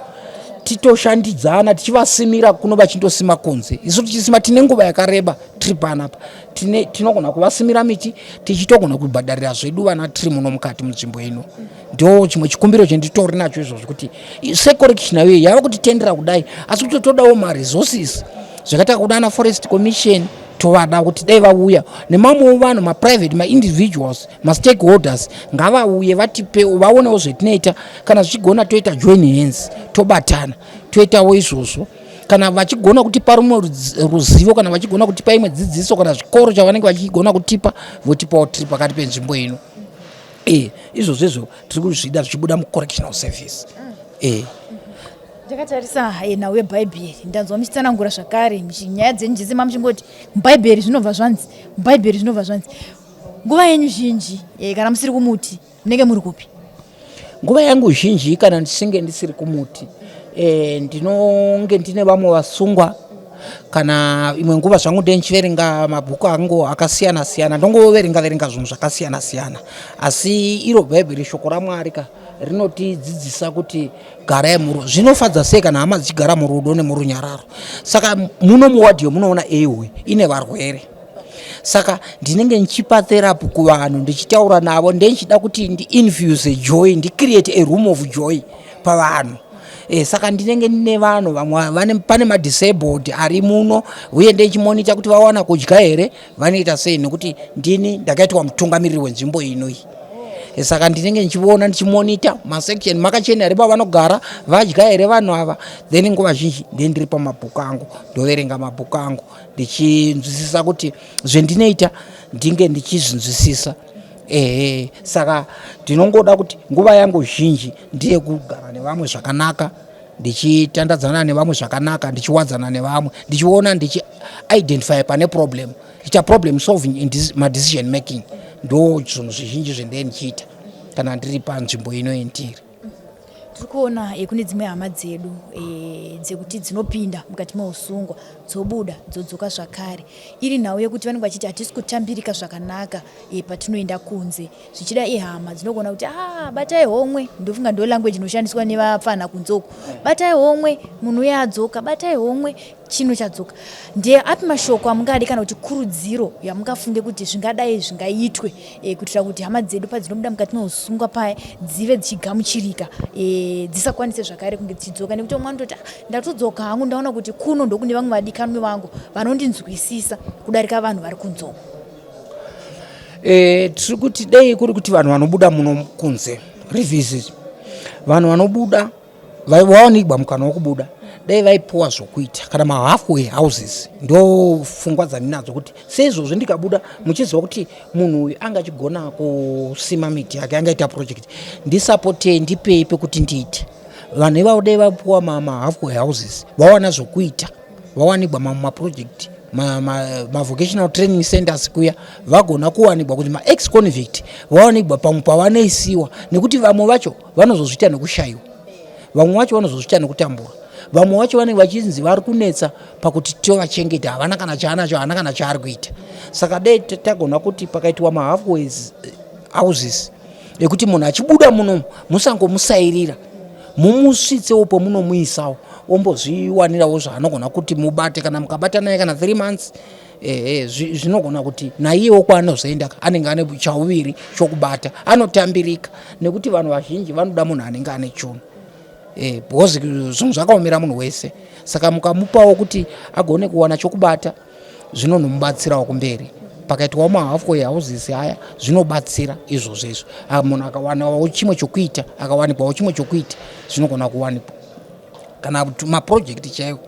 titoshandidzana tichivasimira kuno vachindosima kunze isu tichisima tine nguva yakareba tiri panapa tinogona kuvasimira miti tichitogona kubhadharira zvedu vana tiri muno mukati munzvimbo ino ndo chimwe chikumbiro chenditori nacho izvozvo kuti secorrectional iyo yava kutitendera kudai asi kuti todawo maresources zvakaita kudana forest commission tovada kuti dai vauya nemamwewo vanhu maprivate maindividuals mastakeholders ngavauye vatipewo vaonewo zvetinoita kana zvichigona toita join hands tobatana toitawo izvozvo kana vachigona kutipa rumwe ruzivo kana vachigona kutipa imwe dzidziso kana zvikoro chavanenge vachigona kutipa votipawo tiri pakati penzvimbo ino izvozvo izvo tiri kuzvida zvichibuda mucorrectional service ndakatarisa nawo webhaibheri ndanzwa muchitsanangura zvakare nyaya dzenyu dzese muchingoti mubhaibheri zvinobva zvanzi mubhaibheri zvinobva zvanzi nguva yenyu zhinji kana musiri kumuti munenge muri kupi nguva yangu zhinji kana ndichinge ndisiri kumuti ndinonge ndine vamwe vasungwa kana imwe nguva zvangu ndenchiverenga mabhuku angu akasiyana siyana ndongoverenga zvinhu zvakasiyana siyana asi iro bhaibheri shoko raMwari rinotidzidzisa kuti garai murudo zvinofadza sei kana hama dzichigara murudo nemurunyararo saka muno muwadhiyo munoona ehwe ine varwere saka ndinenge ndichipa therapy kuvanhu ndichitaura navo ndenchida kuti ndiinfuse joy ndicreate a room of joy pavanhu saka ndinenge ndine vanhu vamwe pane madisabled ari muno uye ndechimonita kuti vawana kudya here vanoita sei nekuti ndini ndakaitwa mutungamiriri wenzvimbo inoi saka ndinenge ndichiona ndichimonita masection makachena here pavanogara vadya here vanhu ava then nguva zhinji ndendiri pamabhuku angu ndoverenga mabhuku angu ndichinzwisisa kuti zvendinoita ndinge ndichizvinzwisisa saka ndinongoda kuti nguva yangu zhinji ndiye kugara nevamwe zvakanaka ndichitandadzana nevamwe zvakanaka ndichiwadzana nevamwe ndichiona ndichiidentify pane problem icha problem solving in madecision making ndo zvinhu zvizhinji zvendee ndichiita kana ndiri panzvimbo ino yendiri tiri kuona kune dzimwe hama dzedu dzekuti dzinopinda mukati meusungwa dzobuda dzodzoka zvakare iri nhau yekuti vanenge vachiti hatisi kutambirika zvakanaka patinoenda kunze zvichida ihama dzinogona kuti batai homwe ndofunga ndo language inoshandiswa nevapfana kunzoko batai homwe munhu uye adzoka batai homwe chino chadzoka ndiye api mashoko amungadi kana kuti kurudziro yamungafunge kuti zvingadai zvingaitwe kuitira kuti hama dzedu padzinobuda mukati meusungwa paya dzive dzichigamuchirika dzisakwanise zvakare kunge dzichidzoka nekuti umwe anototi ndatodzoka hangu ndaona kuti kuno ndokune vamwe vadikanwi vangu vanondinzwisisa kudarika vanhu vari kunzoko tiri kuti dei kuri kuti vanhu vanobuda muno kunze revisit vanhu vanobuda vawanikwa mukana wokubuda dai vaipuwa zvokuita kana ma halfway houses ndo pfungwa dzandinadzo kuti seizvozvo ndikabuda muchiziva kuti munhu uyu anga achigona kusima miti yake angaita project ndisapotei ndipei pekuti ndiite vanhu ivavo dai vapuwa ma halfway houses vawana zvokuita vawanikwa maproject vocational training centers kuya vagona kuwanikwa kuti ma-ex convict vawanikwa pamwe pavanoisiwa nekuti vamwe vacho vanozozviita nekushayiwa vamwe vacho vanozozviita nekutambura vamwe vacho vanenge vachinzi vari kunetsa pakuti tovachengeta havana kana chaanacho havana kana chaari kuita saka dai tagona kuti pakaitwa ma-halfway houses ekuti munhu achibuda munomu musangomusairira mumusvitsewo pomunomuisawo ombozviwanirawo zvaanogona kuti mubate kana mukabata naye kana 3 months zvinogona kuti naiyewo kwaanozoenda anenge ane chauviri chokubata anotambirika nekuti vanhu vazhinji vanoda munhu anenge ane chono because zvinhu zvakaomera munhu wese saka mukamupawo kuti agone kuwana chokubata zvinonomubatsirawo kumberi pakaitwawo ma-halfway houses aya zvinobatsira izvozvo munhu akawanawo chimwe chokuita akawanikwawo chimwe chokuita zvinogona kuwanikwa kana maproject chaiwo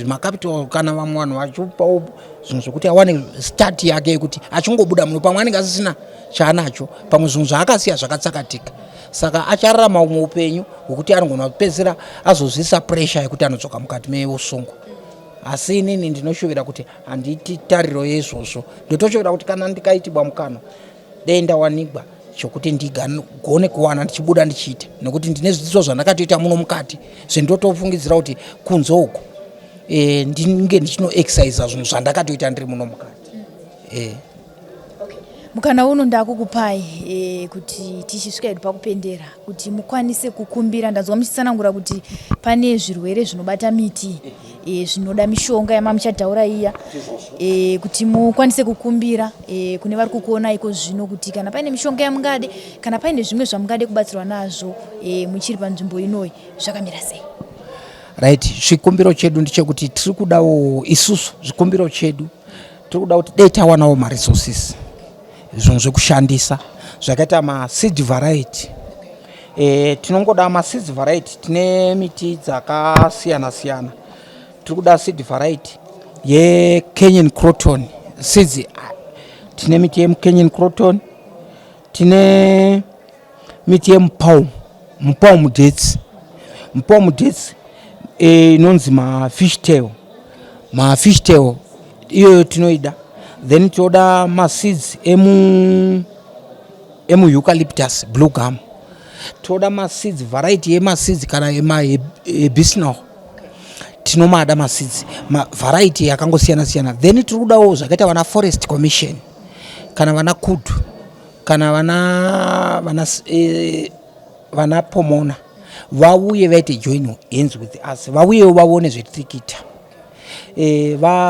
macapital kana vamwe vanhu vachipawo zvinhu zvokuti awane start yake yekuti achingobuda muno pamwe anenge asisina chaanacho pamwe zvinhu zvaakasiya zvakatsakatika saka achararama umwe upenyu hwekuti anogona kupedzisira azozvisa pressure yekuti anodzoka mukati meusungu asi inini ndinoshuvira kuti handiti tariro yeizvozvo ndotoshovera kuti kana ndikaitibwa mukana dai ndawanikwa chokuti ndigone kuwana ndichibuda ndichiita nekuti ndine zvidzidzo zvandakatoita muno mukati zvendotofungidzira kuti kunze uko ndinge ndichinoexercisa zvinhu zvandakatoita ndiri muno mukati. Mukana uno ndakukupai kuti tichisvika edu pakupendera kuti mukwanise kukumbira ndazwa muchitsanangura kuti pane zvirwere zvinobata miti zvinoda mishonga yamamuchadhaura iya kuti mukwanise kukumbira kune vari kukuona iko zvino kuti kana paine mishonga yamungade kana paine zvimwe zvamungade kubatsirwa nazvo muchiri panzvimbo inoyi zvakamira sei. Right, zvikumbiro chedu ndechekuti tiri kudawo isusu zvikumbiro chedu tiri kuda kuti dai tawanawo maresources zvinhu zvekushandisa zvakaita maseed variety. Tinongoda maseed variety, tine miti dzakasiyana siyana. Tiri kuda seed variety yeKenyan Croton seeds. Tine miti yeKenyan Croton, tine miti yeMupalm dates. Mupalm dates inonzi mafish tail iyoyo tinoida. Then toda seeds emu eucalyptus blue gum. Toda seeds variety seeds kana bisnal. Tinomada seeds variety yakangosiyana siyana. Then tirudawo zvakaita vana forest commission kana vana kudu kana vana pomona vauye vaite join hands with us, vauyewo vaone zvetirikuita,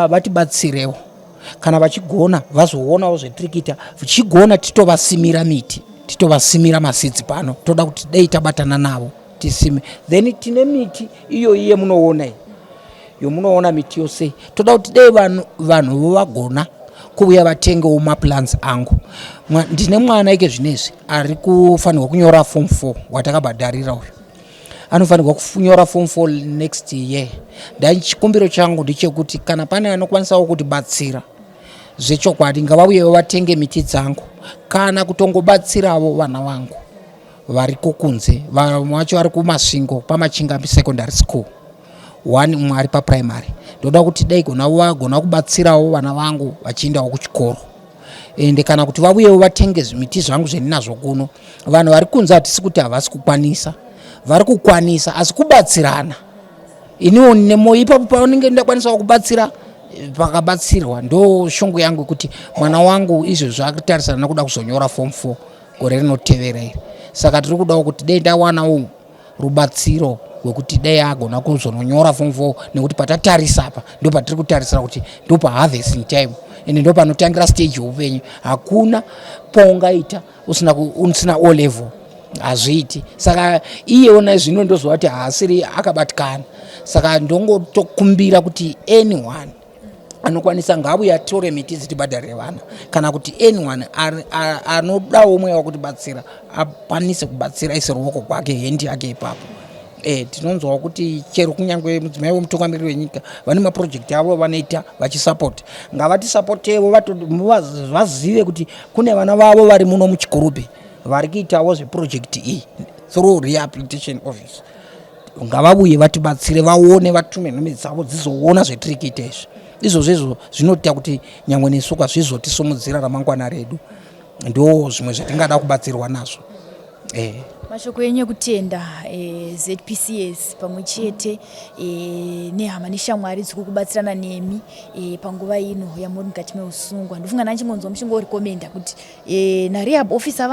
vatibatsirewo kana vachigona vazoonawo zvetirikuita, vichigona titovasimira miti, titovasimira maseeds pano, toda kuti dai tabatana navo tisime. Then tine miti iyo iye munoona iyi yomunoona miti yose, toda kuti dai vanhu vagona kuuya vatengewo maplants angu. Ndine mwana ike zvinezvi ari kufanirwa kunyora form 4 watakabhadharira uyu, anofanirwa kunyora form 4 next year. Ndani chikumbiro changu ndechekuti kana pane anokwanisawo kutibatsira zvechokwadi ngavauyewo vatenge miti dzangu kana kutongobatsirawo vana vangu vari kunze. Vamwe vacho vari kumasvingo paMachingambi secondary school, one umwe ari paprimary. Ndoda kuti dai vagona kubatsirawo vana vangu vachiendawo kuchikoro, ende kana kuti vauyewo vatenge miti zvangu zvendinazvo kuno. Vanhu vari kunze hatisi kuti havasi kukwanisa, vari kukwanisa asi kubatsirana. Iniwo nemo ipapo paunenge ndakwanisawo kubatsira pakabatsirwa, ndo shungu yangu kuti mwana wangu izvo zvakatarisana nokuda kuzonyora form 4 gore rinotevera iri. Saka tiri kudawo kuti dai ndawanawo rubatsiro wekuti dai agona kuzonyora form 4, nekuti patatarisa apa ndo patiri kutarisira kuti ndo paharvesting time ende ndo panotangira stage yeupenyu. Hakuna paungaita usina O level, hazviiti. Saka iyeona zvino ndozvati haasiri akabatikana. Saka ndongotokumbira kuti anyone anokwanisa ngauye atore miti dzitibhadharire vana, kana kuti anyone anodawo mweya wekutibatsira akwanise kubatsira ise ruoko kwake, hendi yake ipapo. tinonzwa kuti chero kunyangwe mudzimai wemutungamiriri wenyika vane maprojekti avo vanoita vachisapota, ngavatisapotevo vazive kuti kune vana vavo vari muno muchigurubhe vari kuitawo zveprojekti iyi through rehabilitation office. Ngavabuye vatibatsire, vaone, vatume nhume dzavo dzizoona zvetiri kuita izvi. Izvozvo zvinoita kuti nyangwe nesu zvizotisimudzira ramangwana redu. Ndo zvimwe zvatingada kubatsirwa nazvo. Mashoko enyu ekutenda ZPCS pamwe chete nehama neshamwari dziri kubatsirana nemi panguva ino yamuri mukati meusungwa. Ndofunga nachingonzwa muchingorekomenda kuti narehab officer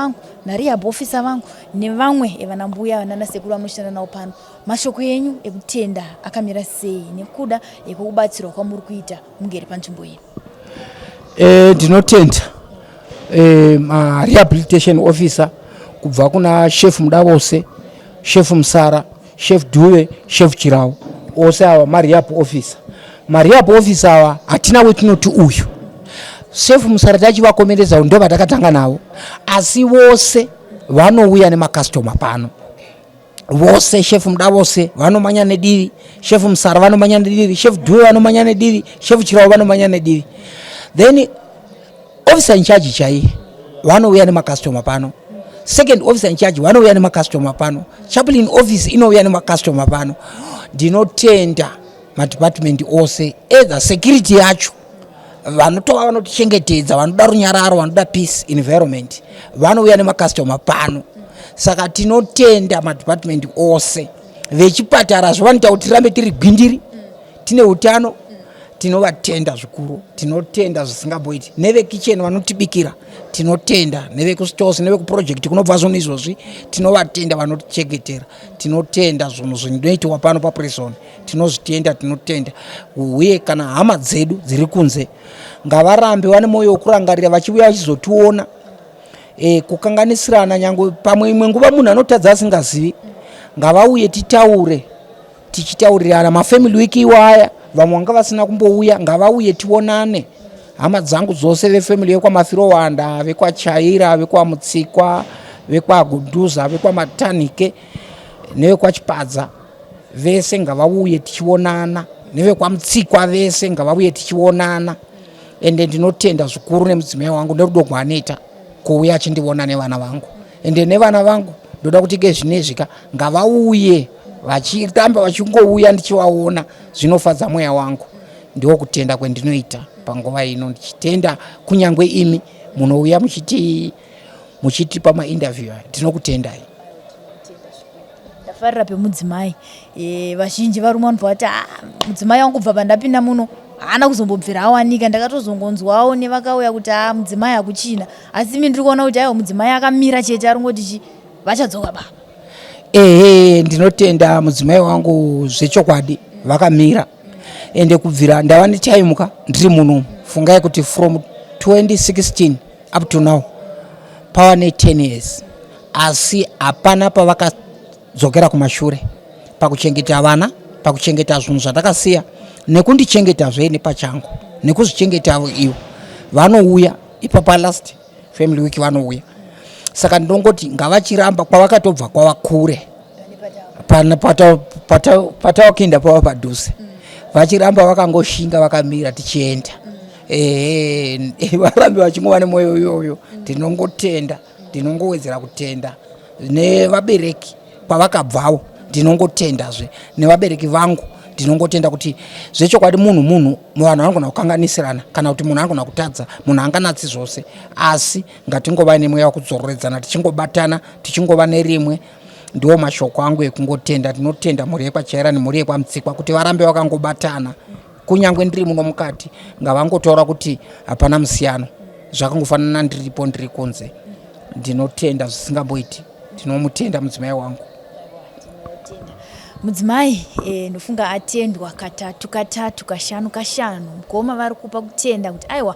vangu nevamwe vanambuya vananasekuru vanoshanda navo pano, mashoko enyu ekutenda akamira sei nekuda kwekubatsirwa kwamuri kuita mugere panzvimbo ino? Ndinotenda rehabilitation officer kubva kuna chef Mudavose, chef Musara, chef Duve, chef Chirau, ose ava marehab officer. Marehab officer ava hatina wetinoti uyu. Chef Musara tachivakomeredza ndo vatakatanga navo, asi vose vanouya nemakastoma pano. Vose chef Mudavose vanomanya nediri, chef Musara vanomanya nediri, chef Duve vanomanya nediri, chef Chirau vanomanya nediri. Then officer in charge chai vanouya nemakastoma pano. Second officer in charge vanouya nemakastoma pano. Chaplain office inouya nemakastoma pano. Ndinotenda madepartment ose either security yacho vanotova vanotichengetedza, vanoda runyararo, vanoda peace environment, vanouya nemakastoma pano. Saka tinotenda madepartment ose. Vechipatara zvavanoita kuti tirambe tiri gwindiri, tine utano, tinovatenda zvikuru, tinotenda zvisingaboiti. Neve kitchen vanotibikira tinotenda, neve kustores, neve kuproject kunobva zvinhu izvozvi tinovatenda vanotichengetera. Tinotenda zvinhu zvinoitwa pano paprison, tinozvitenda, tinotenda. Uye kana hama dzedu dziri kunze ngavarambe vane mwoyo wekurangarira vachiuya vachizotiona, kukanganisirana nyangwe pamwe imwe nguva munhu anotadza asingazivi, ngavauye titaure, tichitaurirana. Mafamily week iwaya vamwe vanga vasina kumbouya, ngavauye tionane. Hama dzangu dzose vefamily vekwaMafirowanda, vekwaChaira, vekwaMutsikwa, vekwaGudhuza, vekwaMatanike nevekwaChipadza vese ngavauye tichionana, nevekwaMutsikwa vese ngavauye tichionana. Ende ndinotenda zvikuru nemudzimai wangu nerudo rwaanoita kuuya achindiona nevana vangu. Ende nevana vangu ndoda kuti gezvinezvika ngavauye vachitamba vachingouya ndichivaona, zvinofadza mweya wangu. Ndiwo kutenda kwendinoita panguva ino, ndichitenda kunyangwe imi munouya muchiti pamainterview. Tinokutendai. Ndafarira pemudzimai. Vazhinji varume vanobva vati mudzimai wangu kubva pandapinda muno haana kuzombobvira awanika. Ndakatozongonzwawo nevakauya kuti mudzimai hakuchina, asi imi ndiri kuona kuti aiwa mudzimai akamira chete ari ngoti vachadzoka baba. Ndinotenda mudzimai wangu zvechokwadi vakamira. Ende kubvira ndava netaimuka ndiri muno, fungai kuti from 2016 up to now pava ne10 years, asi hapana pavakadzokera kumashure pakuchengeta vana, pakuchengeta zvinhu zvandakasiya, nekundichengeta zve nepachangu, nekuzvichengeta ivo. Vanouya ipapa last family week vanouya. Saka ndongoti ngavachiramba kwavakatobva kwava kure patawakuenda pava padhuze, vachiramba vakangoshinga vakamira tichienda. Varambe vachingova nemwoyo iyoyo. Ndinongotenda, ndinongowedzera kutenda nevabereki kwavakabvawo, ndinongotendazve nevabereki vangu. Ndinongotenda kuti zvechokwadi munhu vanhu vanogona kukanganisirana, kana kuti munhu anogona kutadza, munhu anganatsi zvose, asi ngatingova nemweya wekudzororedzana, tichingobatana, tichingova nerimwe. Ndiwo mashoko angu ekungotenda. Tinotenda mhuri yekwaChaira nemhuri yekwaMutsikwa kuti varambe vakangobatana. Kunyangwe ndiri muno mukati ngavangotaura kuti hapana musiyano, zvakangofanana ndiripo ndiri kunze. Ndinotenda zvisingamboiti. Ndinomutenda mudzimai wangu. Mudzimai ndofunga atendwa katatu kashanu mukoma vari kupa kutenda kuti aiwa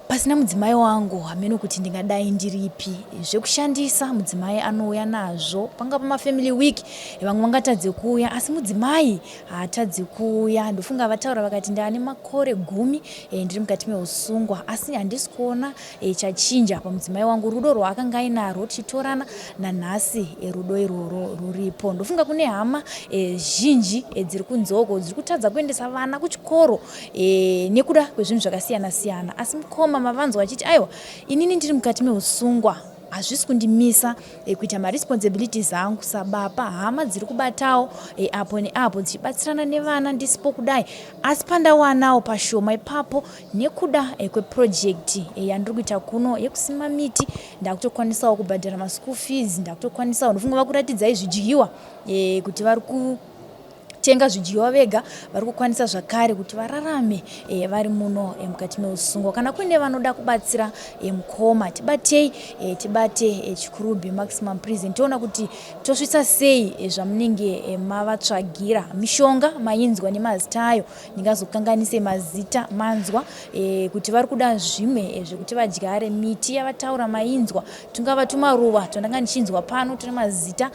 pasina mudzimai wangu amene kuti ndingadai ndiripi zvekushandisa mudzimai anouya nazvo panga pa family week vamwe vangatadze kuuya asi mudzimai haatadze kuuya ndofunga vataura vakati ndane makore 10 ndiri mukati meusungwa asi handisi kuona chachinja pamudzimai wangu rudo rwaakanga ainarwo tichitorana nanhasi rudo iroro ruripo ndofunga kune hama zhinji dziri kunzoko dziri kutadza kuendesa vana kuchikoro nekuda kwezvinhu zvakasiyana siyana asi mukoma mavanzwa achiti aiwa inini ndiri mukati meusungwa hazvisi kundimisa kuita maresponsibilities angu sababa hama dziri kubatawo apo neapo dzichibatsirana nevana ndisipo kudai asi pandawanawo pashoma ipapo nekuda kweprojekti yandiri kuita kuno yekusima miti ndakutokwanisawo kubhadhara maschool fees ndakutokwanisawo ndofunga vakuratidzai zvidyiwa kuti vari tenga zvidyiwa vega vari kukwanisa zvakare kuti vararame vari muno mukati meusungwa kana kuine vanoda kubatsira mukoma tibate chikurubhi maximum prison tiona kuti tosvitsa sei zvamunenge mavatsvagira mishonga mainzwa nemazita ayo ndingazokanganise mazita manzwa kuti vari kuda zvimwe zvekuti vadyare miti yavataura mainzwa tungava tumaruva tondanga ndichinzwa pano tune mazita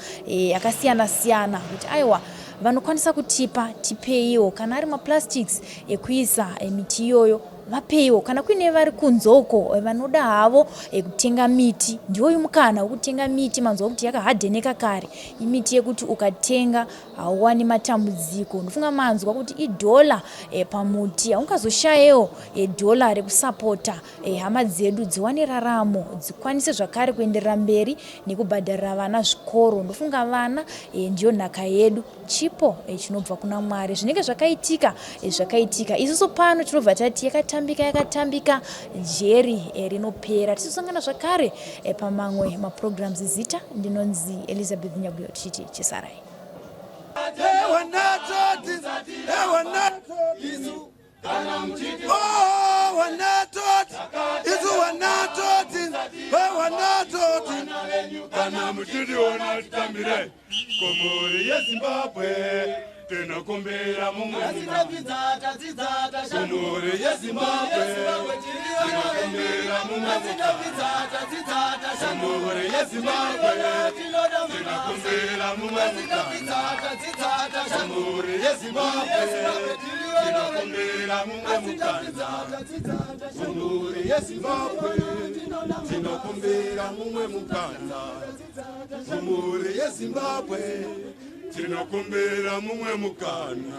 akasiyana siyana kuti aiwa vanokwanisa kutipa tipeiwo kana ari maplastics ekuisa miti iyoyo vapeiwo kana kuine vari kunzoko vanoda havo kutenga miti ndiwoyu mukana wekutenga miti manzwa kuti yakahadheneka kare imiti yekuti ukatenga hauwani matambudziko ndofunga manzwa kuti $1 pamuti haungazoshayewo $1 rekusapota hama dzedu dziwane raramo dzikwanise zvakare kuenderera mberi nekubhadharira vana zvikoro ndofunga vana ndiyo nhaka yedu chipo chinobva kuna Mwari zvinenge zvakaitika isusu pano tinobva tati yakatambika jeri rinopera tisosangana zvakare pamamwe maprograms zita ndinonzi Elizabeth Nyaguyo tichiti chisarai Komori yeZimbabwe tinokumbira mumwe Komori yeZimbabwe tinokumbira mumwe Komori yeZimbabwe tinokumbira mumwe Komori yeZimbabwe tinokumbira mumwe Komori yeZimbabwe tinokumbira mumwe Komori yeZimbabwe tinokumbira mumwe mukana